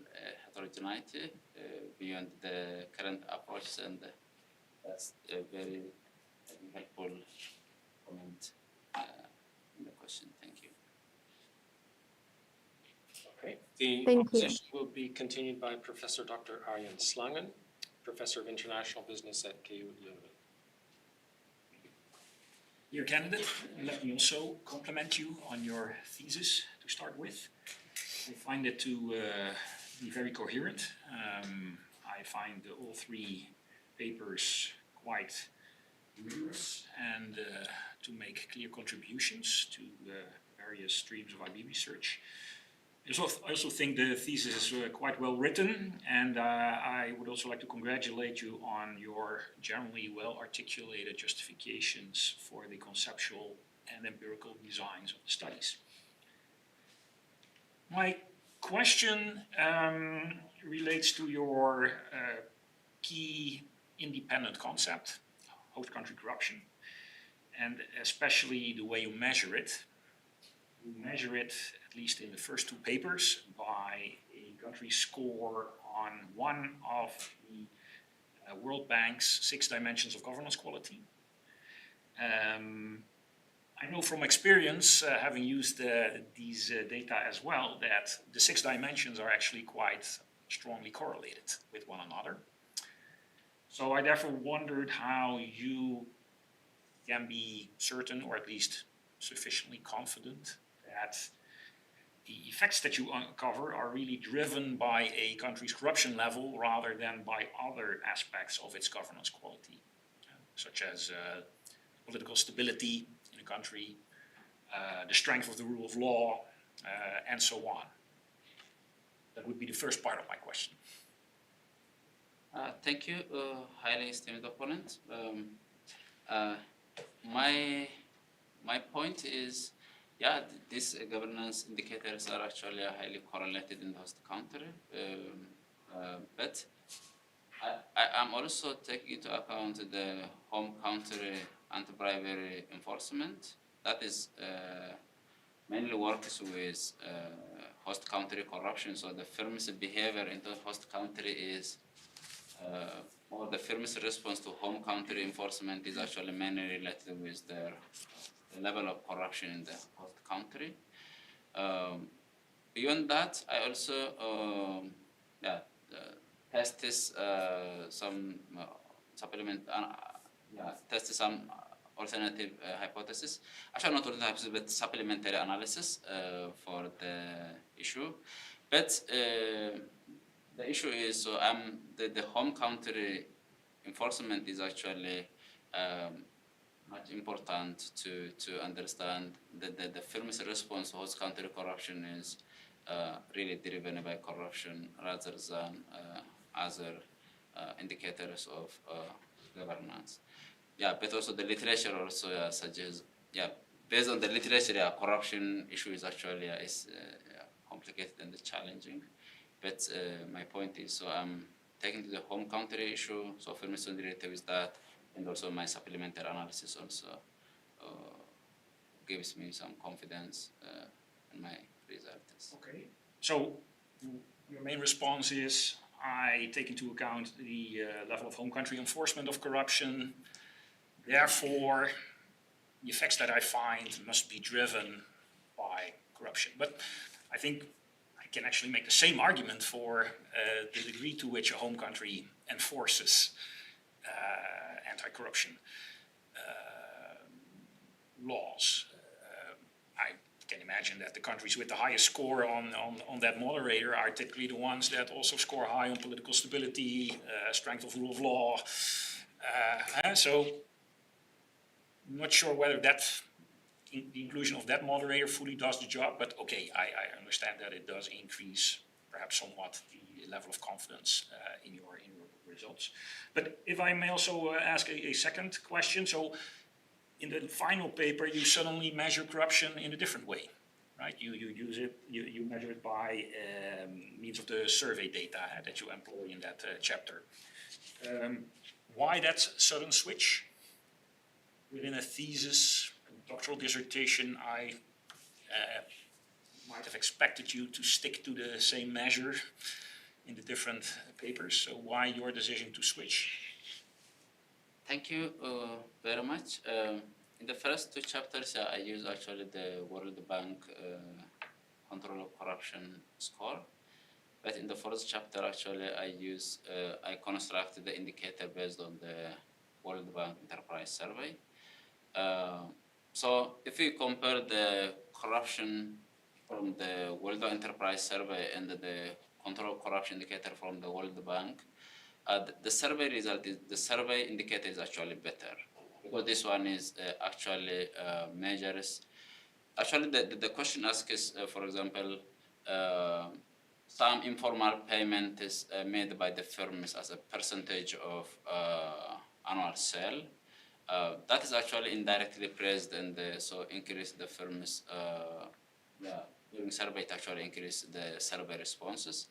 heterogeneity beyond the current approach, and that's a very helpful comment in the question. Thank you. Okay. The Thank you. opposition will be continued by Professor Dr. Arjen Slangen, Professor of International Business at KU Leuven. Dear candidate, let me also compliment you on your thesis to start with. I find it to be very coherent. I find all three papers quite rigorous and to make clear contributions to various streams of IB research. I also think the thesis is quite well written, and I would also like to congratulate you on your generally well articulated justifications for the conceptual and empirical designs of the studies. My question relates to your key independent concept, host country corruption, and especially the way you measure it. You measure it, at least in the first two papers, by a country score on one of the World Bank's 6 dimensions of governance quality. I know from experience, having used these data as well, that the 6 dimensions are actually quite strongly correlated with one another. So I therefore wondered how you can be certain, or at least sufficiently confident, that the effects that you uncover are really driven by a country's corruption level rather than by other aspects of its governance quality, such as political stability in a country, the strength of the rule of law, and so on. That would be the first part of my question. Thank you, highly esteemed opponent. My point is, yeah, these governance indicators are actually highly correlated in the host country, but I'm also taking into account the home country anti-bribery enforcement. That is mainly works with host country corruption. So the firm's behavior in the host country is, or the firm's response to home country enforcement is actually mainly related with the level of corruption in the host country. Beyond that, I also tested some tested some alternative hypothesis. Actually, not alternative hypothesis, but supplementary analysis for the issue. But the issue is, so the home country enforcement is actually much important to understand that the firm's response to host country corruption is really driven by corruption rather than other indicators of governance. Yeah, but also the literature also suggests, based on the literature, corruption issue is actually is complicated and challenging. But my point is, so I'm taking to the home country issue, so firm's related with that, and also my supplementary analysis also gives me some confidence in my results. Okay, so your main response is, I take into account the level of home country enforcement of corruption. Therefore, the effects that I find must be driven by corruption. But I think I can actually make the same argument for the degree to which a home country enforces anti-corruption laws. I can imagine that the countries with the highest score on that moderator are typically the ones that also score high on political stability, strength of rule of law. So I'm not sure whether the inclusion of that moderator fully does the job, but okay, I understand that it does increase perhaps somewhat the level of confidence in your results. But if I may also ask a second question. So in the final paper, you suddenly measure corruption in a different way, right? You use it, you measure it by means of the survey data that you employ in that chapter. Why that sudden switch? Within a thesis, a doctoral dissertation, I might have expected you to stick to the same measure in the different papers. So why your decision to switch? Thank you very much. In the first 2 chapters, I use actually the World Bank control of corruption score. But in the first chapter, actually, I constructed the indicator based on the World Bank Enterprise Survey. So if you compare the corruption from the World Bank Enterprise Survey and the control corruption indicator from the World Bank, the survey result is, the survey indicator is actually better, because this one is actually measures. Actually, the question asks, for example, some informal payment is made by the firms as a percentage of annual sale. That is actually indirectly praised, and so increase the firms. During survey, it actually increase the survey responses.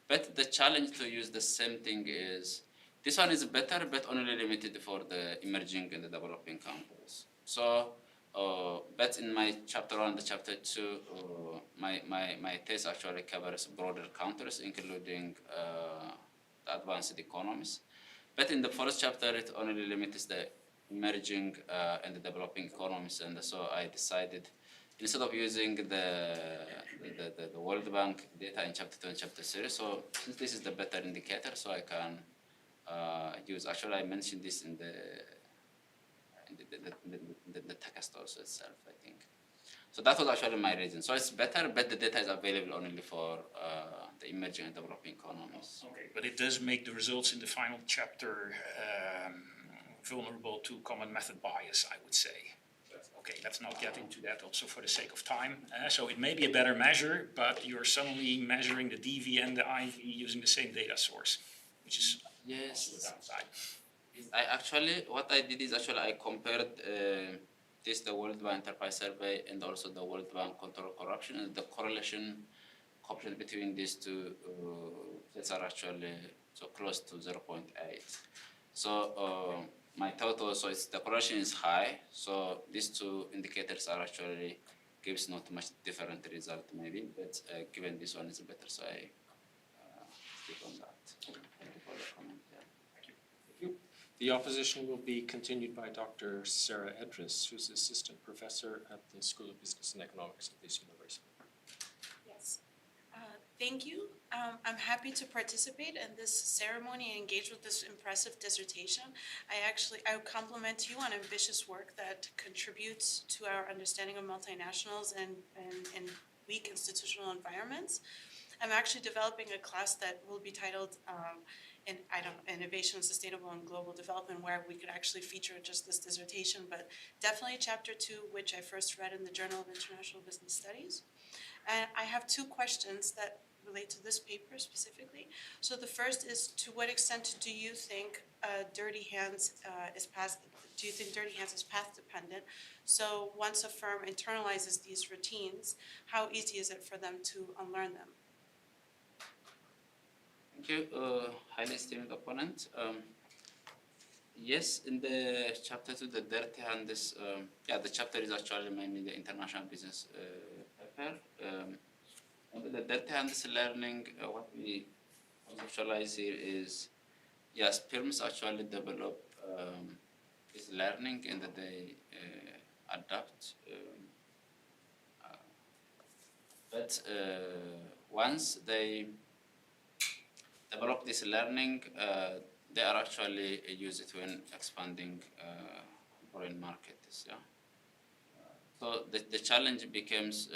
But the challenge to use the same thing is, this one is better, but only limited for the emerging and the developing countries. So, but in my chapter 1 and chapter 2, my thesis actually covers broader countries, including the advanced economies. But in the first chapter, it only limits the emerging and the developing economies, and so I decided, instead of using the World Bank data in chapter 2 and chapter 3, so since this is the better indicator, so I can use, actually I mentioned this in the text also itself, I think. So that was actually my reason. So it's better, but the data is available only for the emerging and developing economies. Okay, but it does make the results in the final chapter vulnerable to common method bias, I would say. Okay, let's not get into that also for the sake of time. So it may be a better measure, but you're suddenly measuring the DV and the IV using the same data source, which is also a downside. I actually, what I did is actually I compared the World Bank Enterprise Survey and also the World Bank Control Corruption, and the correlation coupling between these two sets are actually so close to 0.8. So my total, so it's, the correlation is high, so these two indicators are actually gives not much different result maybe, but given this one is better, so I stick on that. Thank you for the comment. Yeah. The opposition will be continued by Dr. Sarah Edris, who's assistant professor at the School of Business and Economics at this university. Yes. Thank you. I'm happy to participate in this ceremony and engage with this impressive dissertation. I compliment you on ambitious work that contributes to our understanding of multinationals and weak institutional environments. I'm actually developing a class that will be titled Innovation, Sustainable and Global Development, where we could actually feature just this dissertation, but definitely chapter 2, which I first read in the Journal of International Business Studies. And I have two questions that relate to this paper specifically. So the first is, to what extent do you think dirty hands is path dependent? So once a firm internalizes these routines, how easy is it for them to unlearn them? Thank you, highly esteemed opponent. Yes, in the chapter 2, the dirty hands, the chapter is actually mainly the international business paper. The dirty hands learning, what we conceptualize here is, yes, firms actually develop this learning and that they adapt. But once they develop this learning, they are actually use it when expanding foreign markets. Yeah. So the challenge becomes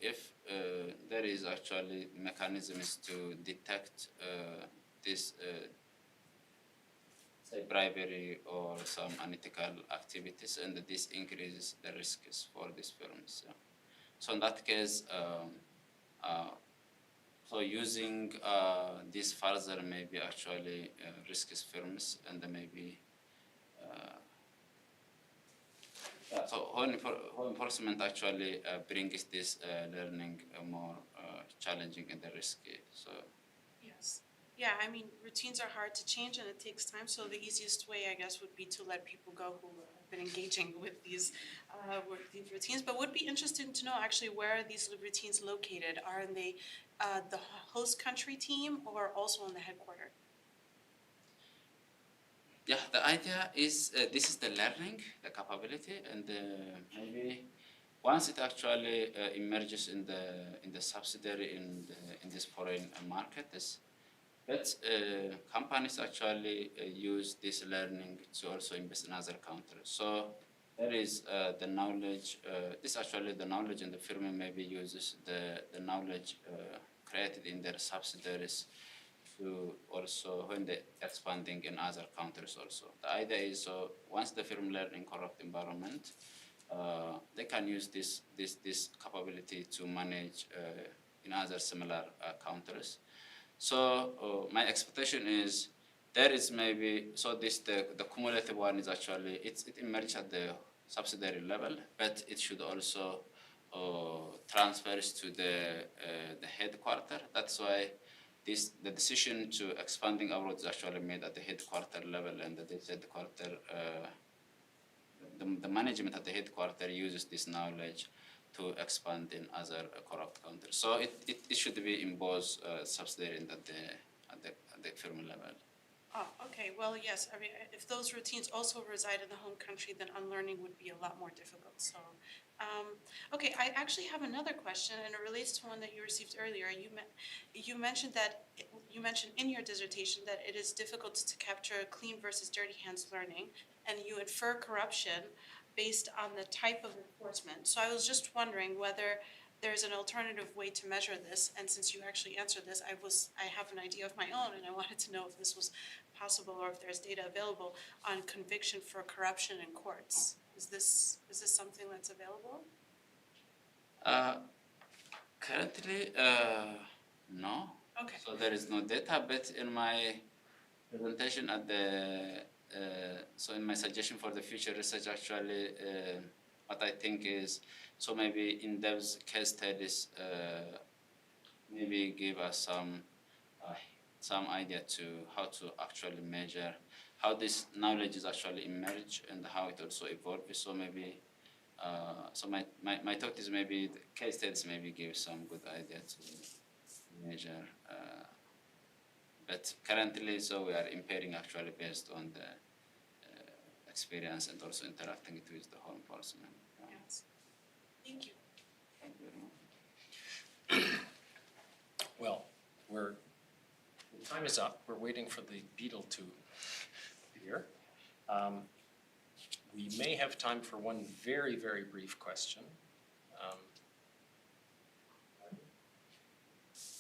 if there is actually mechanisms to detect this, say, bribery or some unethical activities, and this increases the risks for these firms. Yeah. So in that case, so using this further maybe actually risks firms, and maybe so home enforcement actually brings this learning more challenging and risky. So Yes. Yeah, I mean, routines are hard to change and it takes time, so the easiest way, I guess, would be to let people go who have been engaging with these routines. But would be interested to know actually where are these routines located? Are they the host country team or also in the headquarters? yeah, the idea is this is the learning, the capability, and maybe once it actually emerges in the subsidiary in this foreign markets, but companies actually use this learning to also invest in other countries. So there is the knowledge. This actually the knowledge, and the firm maybe uses the knowledge created in their subsidiaries to also when they expanding in other countries also. The idea is, so once the firm learn in corrupt environment, they can use this capability to manage in other similar countries. So my expectation is there is maybe, so this the cumulative one is actually it emerges at the subsidiary level, but it should also transfers to the headquarter. That's why the decision to expanding abroad is actually made at the headquarter level, and this headquarter, the management at the headquarter uses this knowledge to expand in other corrupt countries. So it should be in both subsidiary and at the firm level. Oh, okay, well, yes, I mean, if those routines also reside in the home country, then unlearning would be a lot more difficult, so. Okay, I actually have another question, and it relates to one that you received earlier. You mentioned that, you mentioned in your dissertation that it is difficult to capture clean versus dirty hands learning, and you infer corruption based on the type of enforcement. So I was just wondering whether there's an alternative way to measure this, and since you actually answered this, I have an idea of my own, and I wanted to know if this was possible or if there's data available on conviction for corruption in courts. Is this something that's available? Currently, no. Okay. So there is no data, but in my presentation at the, so in my suggestion for the future research, actually, what I think is, so maybe in-depth case studies, maybe give us some idea to how to actually measure how this knowledge is actually emerged and how it also evolves. So maybe, so my thought is maybe the case studies maybe give some good idea to measure. But currently, so we are impairing actually based on the experience and also interacting it with the whole enforcement. Yes. Thank you. Thank you very much. Well, the time is up. We're waiting for the beetle to appear. We may have time for one very, very brief question.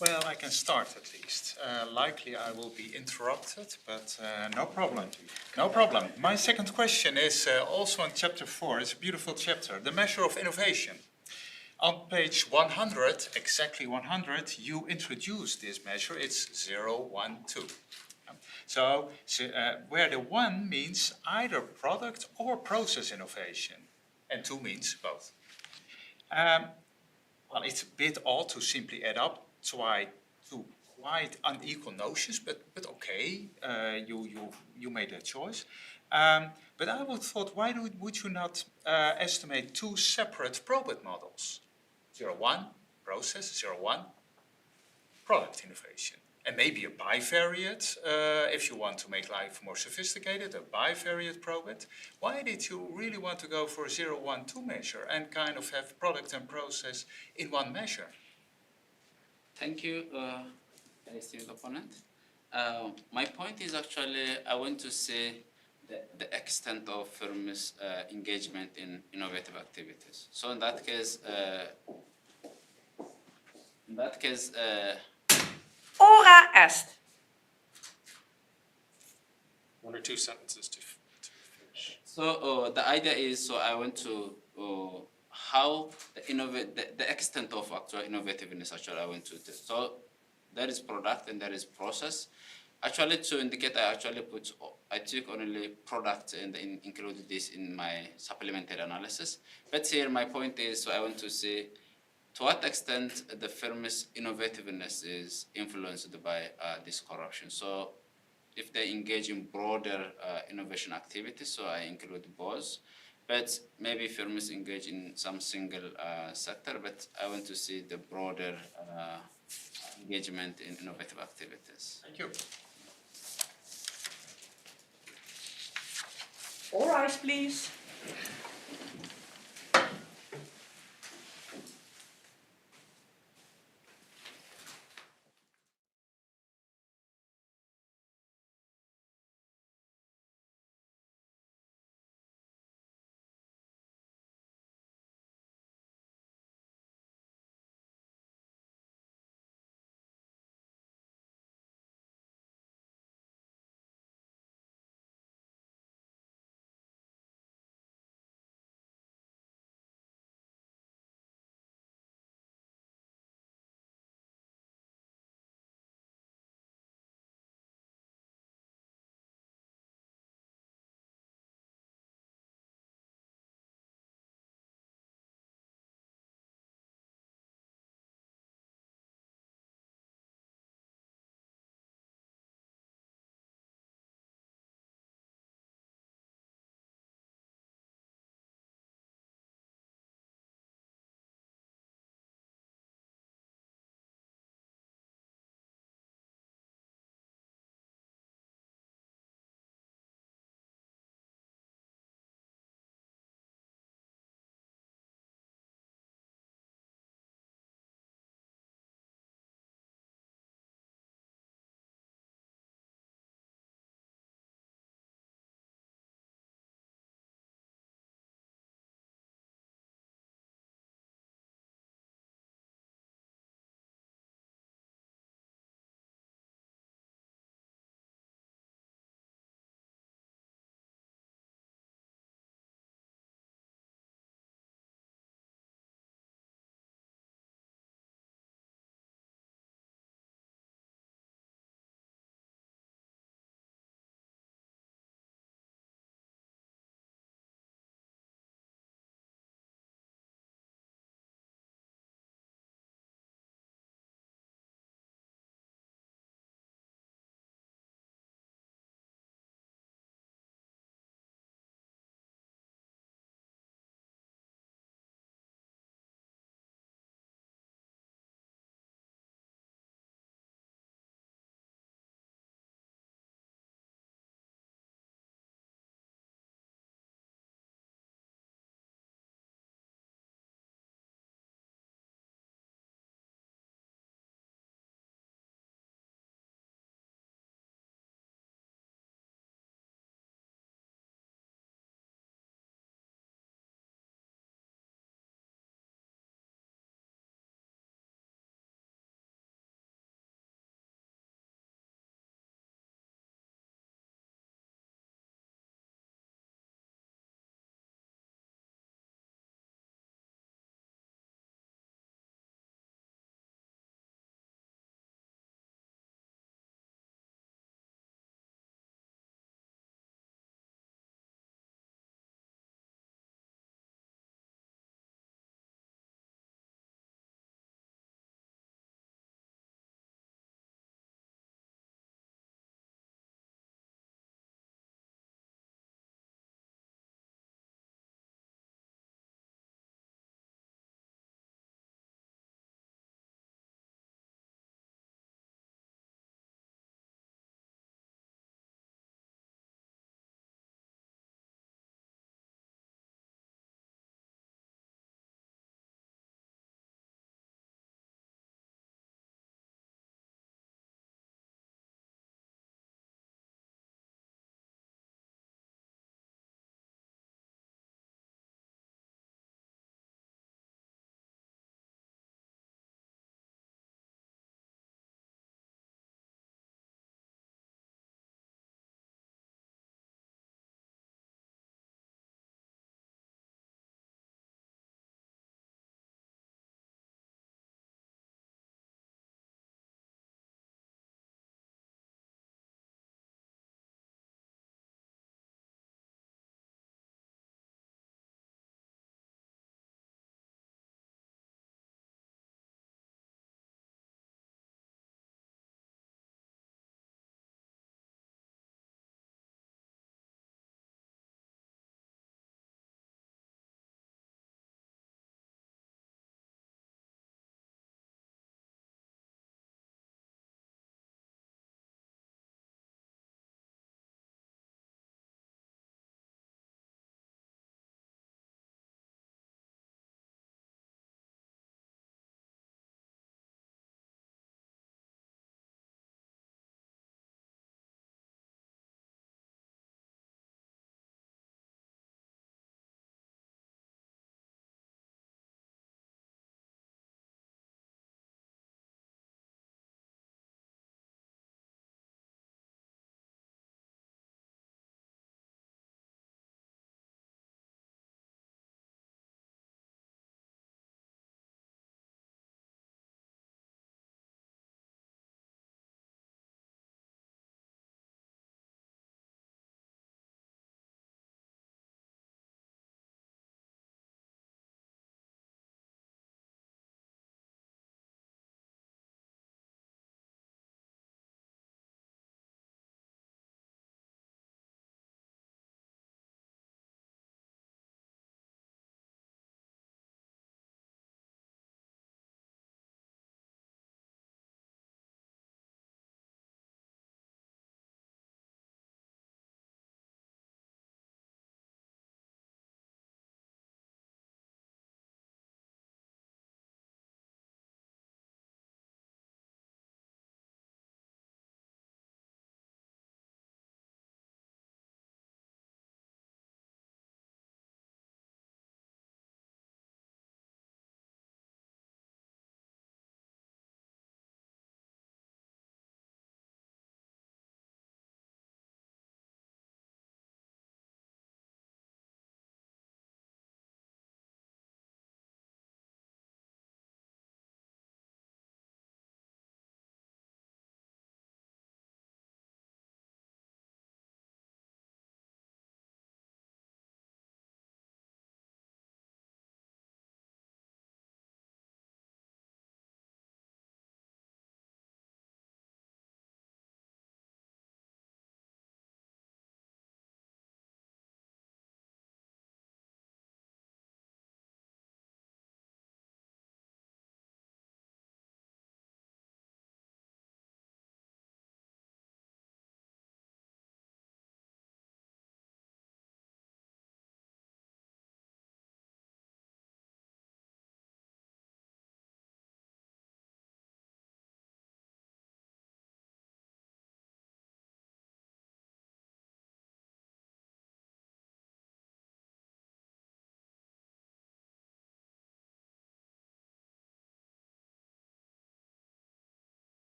Well, I can start at least. Likely I will be interrupted, but no problem. No problem. My second question is also on chapter 4. It's a beautiful chapter, the measure of innovation. On page 100, exactly 100, you introduce this measure. It's 0, 1, 2. So where the 1 means either product or process innovation, and 2 means both. Well, it's a bit odd to simply add up two quite unequal notions, but okay, you made that choice. But I would thought, why would you not estimate 2 separate probit models? 0, 1, process, 0, 1, product innovation. And maybe a bivariate, if you want to make life more sophisticated, a bivariate probit. Why did you really want to go for a 0, 1, 2 measure and kind of have product and process in one measure? Thank you, esteemed opponent. My point is actually, I want to see the extent of firms' engagement in innovative activities. So in that case, Ora est. 1 or 2 sentences to finish. so the idea is, so I want to, how the extent of actual innovativeness actually I want to test. So there is product and there is process. Actually, to indicate, I took only product and included this in my supplementary analysis. But here my point is, so I want to see to what extent the firm's innovativeness is influenced by this corruption. So if they engage in broader innovation activities, so I include both. But maybe firms engage in some single sector, but I want to see the broader engagement in innovative activities. Thank you. All rise, please.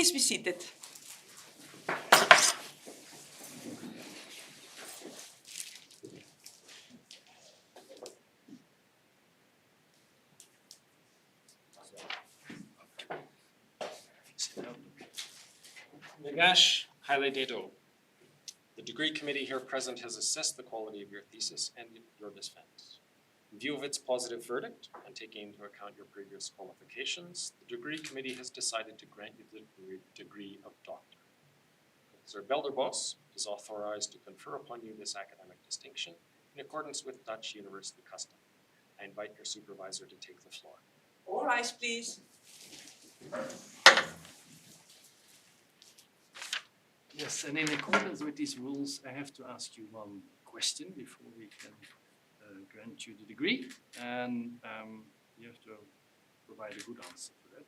Please be seated. Negash Haile Dedho. The degree committee here present has assessed the quality of your thesis and your defense. In view of its positive verdict and taking into account your previous qualifications, the degree committee has decided to grant you the degree of doctor. Professor Belderbos is authorized to confer upon you this academic distinction in accordance with Dutch university custom. I invite your supervisor to take the floor. All rise, please. Yes, and in accordance with these rules, I have to ask you one question before we can grant you the degree, and you have to provide a good answer for that.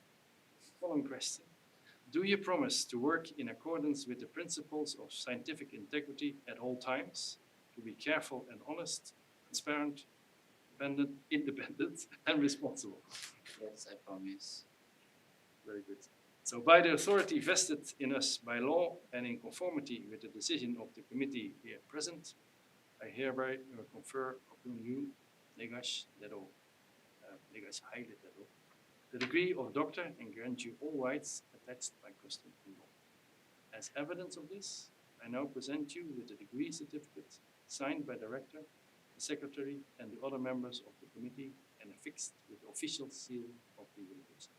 Following question. Do you promise to work in accordance with the principles of scientific integrity at all times, to be careful and honest, transparent, independent, and responsible? Yes, I promise. Very good. So by the authority vested in us by law and in conformity with the decision of the committee here present, I hereby confer upon you, Negash Haile Dedho, the degree of doctor and grant you all rights attached by custom and law. As evidence of this, I now present you with the degree certificate signed by the rector, the secretary, and the other members of the committee and affixed with the official seal of the university.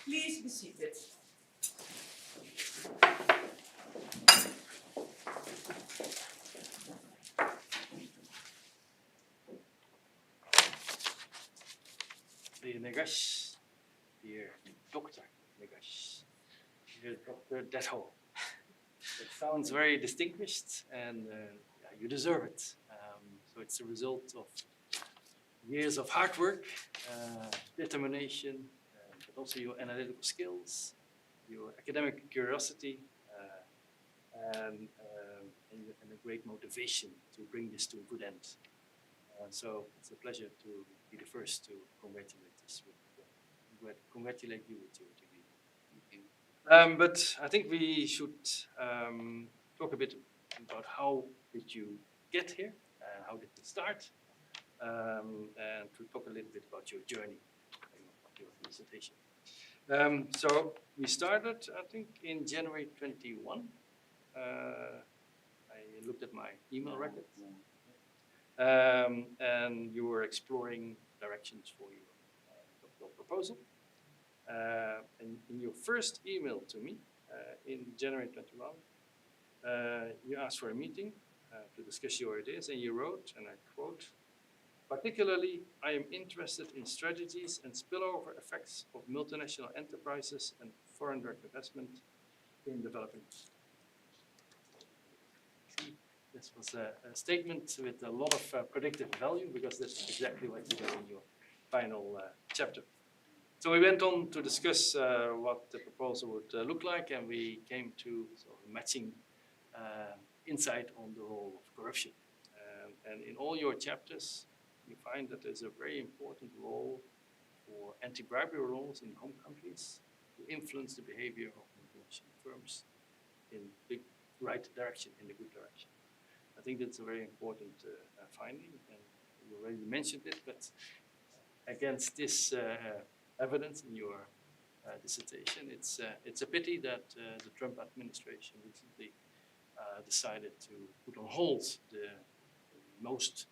Please be seated. Dear Negash, dear Dr. Negash, dear Dr. Dedho. It sounds very distinguished, and yeah, you deserve it. So it's a result of years of hard work, determination, but also your analytical skills, your academic curiosity, and a great motivation to bring this to a good end. So it's a pleasure to be the first to congratulate you with your degree. But I think we should talk a bit about how did you get here, and how did it start, and to talk a little bit about your journey, your dissertation. So we started, I think, in January 21. I looked at my email records. And you were exploring directions for your doctoral proposal. And in your first email to me in January 21, you asked for a meeting to discuss your ideas, and you wrote, and I quote, "Particularly, I am interested in strategies and spillover effects of multinational enterprises and foreign direct investment in developing." This was a statement with a lot of predictive value, because that's exactly what you got in your final chapter. So we went on to discuss what the proposal would look like, and we came to sort of matching insight on the role of corruption. And in all your chapters, you find that there's a very important role for anti-bribery laws in home countries to influence the behavior of multinational firms in the right direction, in the good direction. I think that's a very important finding, and you already mentioned it, but against this evidence in your dissertation, it's a pity that the Trump administration recently decided to put on hold the most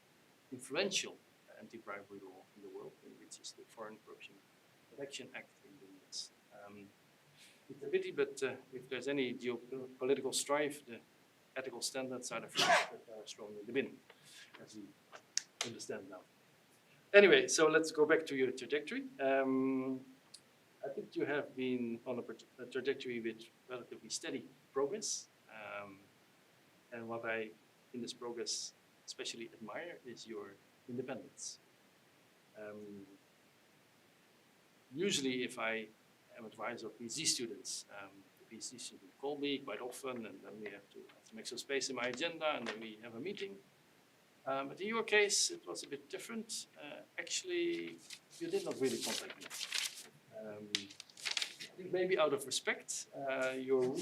influential anti-bribery law in the world, which is the Foreign Corruption Protection Act in the US. It's a pity, but if there's any geopolitical strife, the ethical standards are the first that are strongly in the bin, as we understand now. Anyway, so let's go back to your trajectory. I think you have been on a trajectory with relatively steady progress. And what I, in this progress, especially admire is your independence. Usually, if I am advisor of PhD students. The PhD students call me quite often, and then we have to make some space in my agenda, and then we have a meeting. But in your case, it was a bit different. Actually, you did not really contact me. I think maybe out of respect, you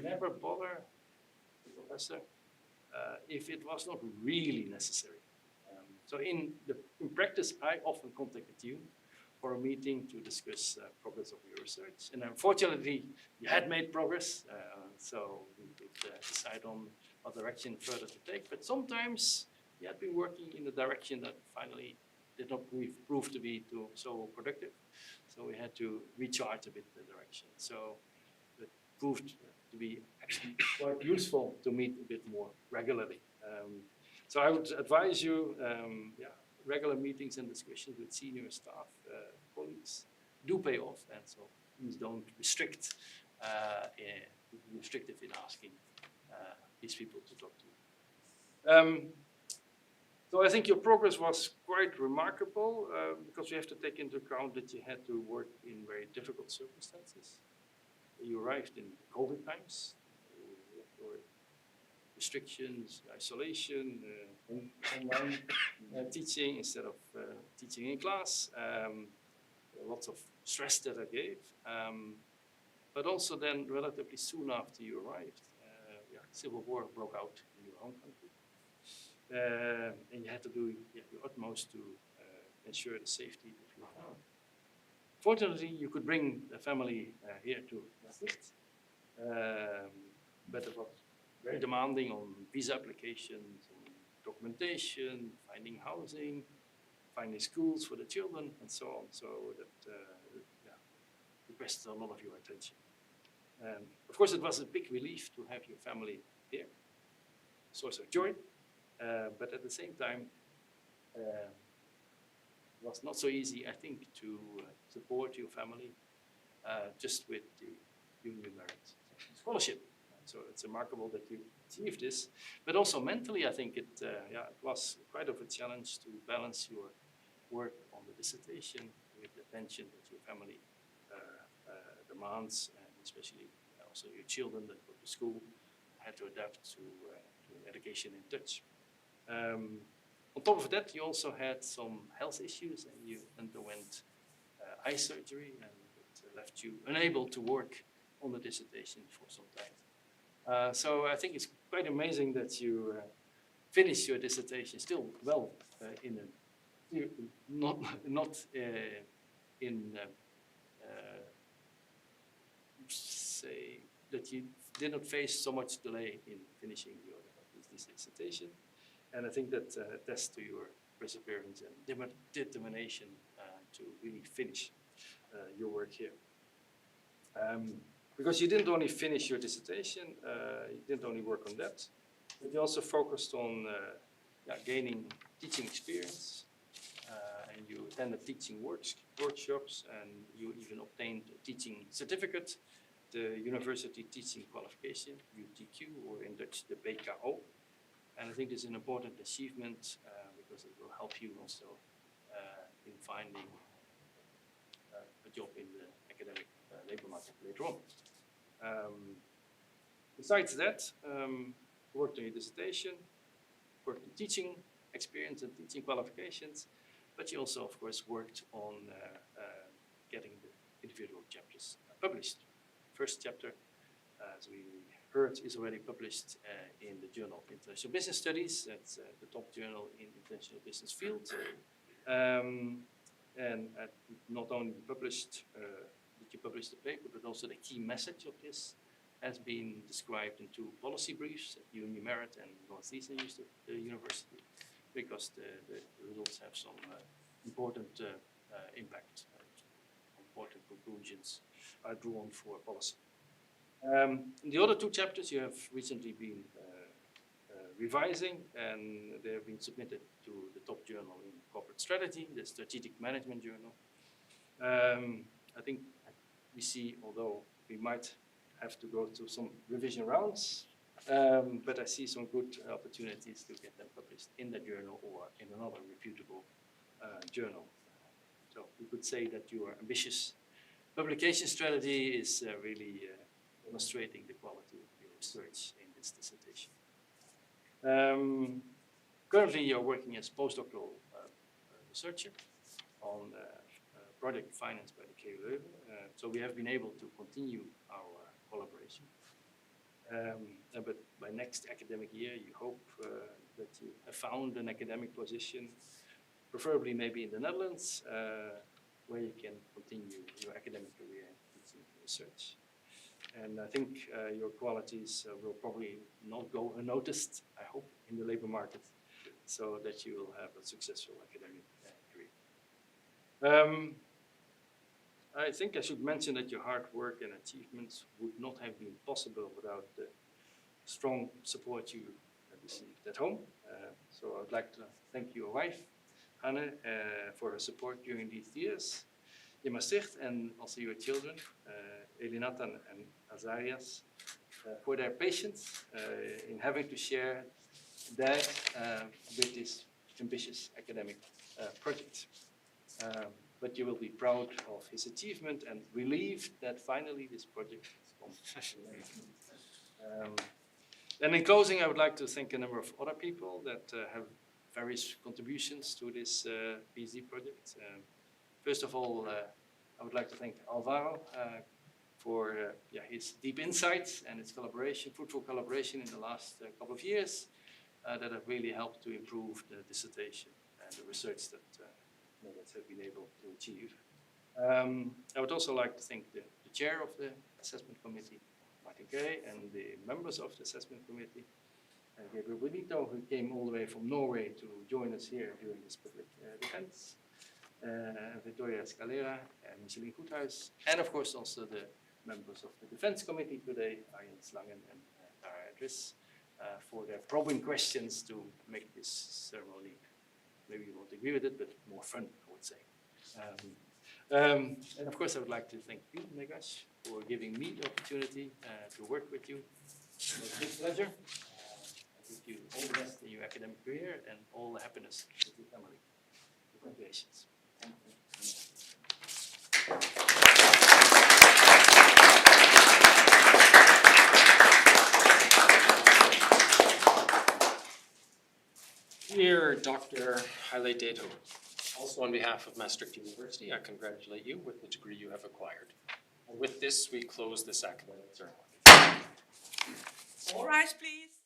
never bother the professor if it was not really necessary. So in practice, I often contacted you for a meeting to discuss progress of your research. And unfortunately, you had made progress, so we could decide on what direction further to take. But sometimes you had been working in a direction that finally did not prove to be so productive. So we had to recharge a bit the direction. So it proved to be actually quite useful to meet a bit more regularly. So I would advise you, regular meetings and discussions with senior staff, colleagues, do pay off, and so please don't restrict, be restrictive in asking these people to talk to you. So I think your progress was quite remarkable because you have to take into account that you had to work in very difficult circumstances. You arrived in COVID times, your restrictions, isolation, online teaching instead of teaching in class, lots of stress that I gave. But also then relatively soon after you arrived, civil war broke out in your own country. And you had to do your utmost to ensure the safety of your family. Fortunately, you could bring the family here to Maastricht, but it was very demanding on visa applications, on documentation, finding housing, finding schools for the children, and so on. So that requested a lot of your attention. Of course, it was a big relief to have your family here, source of joy. But at the same time, it was not so easy, I think, to support your family just with the Union Merit Scholarship. So it's remarkable that you achieved this. But also mentally, I think it was quite of a challenge to balance your work on the dissertation with the attention that your family demands, and especially also your children that go to school had to adapt to education in Dutch. On top of that, you also had some health issues, and you underwent eye surgery, and it left you unable to work on the dissertation for some time. So I think it's quite amazing that you finished your dissertation still well in a not in say that you did not face so much delay in finishing your dissertation. And I think that attests to your perseverance and determination to really finish your work here. Because you didn't only finish your dissertation, you didn't only work on that, but you also focused on gaining teaching experience, and you attended teaching workshops, and you even obtained a teaching certificate, the University Teaching Qualification, UTQ, or in Dutch, the BKO. And I think this is an important achievement because it will help you also in finding a job in the academic labor market later on. Besides that, worked on your dissertation, worked on teaching experience and teaching qualifications, but you also, of course, worked on getting the individual chapters published. First chapter, as we heard, is already published in the Journal of International Business Studies. That's the top journal in international business field. And not only published, did you publish the paper, but also the key message of this has been described in two policy briefs at Union Merit and Northeastern University, because the results have some important impact, important conclusions are drawn for policy. In the other two chapters you have recently been revising, and they have been submitted to the top journal in corporate strategy, the Strategic Management Journal. I think we see, although we might have to go through some revision rounds, but I see some good opportunities to get them published in the journal or in another reputable journal. So we could say that you are ambitious publication strategy is really demonstrating the quality of your research in this dissertation. Currently, you're working as postdoctoral researcher on a project financed by the KU Leuven. So we have been able to continue our collaboration. But by next academic year, you hope that you have found an academic position, preferably maybe in the Netherlands, where you can continue your academic career in teaching and research. And I think your qualities will probably not go unnoticed, I hope, in the labor market, so that you will have a successful academic career. I think I should mention that your hard work and achievements would not have been possible without the strong support you have received at home. So I would like to thank your wife, Hanne, for her support during these years in Maastricht, and also your children, Elinatan and Azarias, for their patience in having to share that with this ambitious academic project. But you will be proud of his achievement and relieved that finally this project has come to an end. And in closing, I would like to thank a number of other people that have various contributions to this PhD project. First of all, I would like to thank Alvaro for his deep insights and his collaboration, fruitful collaboration in the last couple of years that have really helped to improve the dissertation and the research that Negash have been able to achieve. I would also like to thank the chair of the assessment committee, Martin Kay, and the members of the assessment committee, Gabriel Benito, who came all the way from Norway to join us here during this public defense, Victoria Scalera and Micheline Goedhuis, and of course also the members of the defense committee today, Arjen Slangen and Tara Edris, for their probing questions to make this ceremony, maybe you won't agree with it, but more fun, I would say. And of course I would like to thank you, Negash, for giving me the opportunity to work with you. It was a big pleasure. I wish you all the best in your academic career and all the happiness with your family. Congratulations. Dear Dr. Haile Dedho, also on behalf of Maastricht University, I congratulate you with the degree you have acquired. And with this, we close this academic ceremony. All rise, please.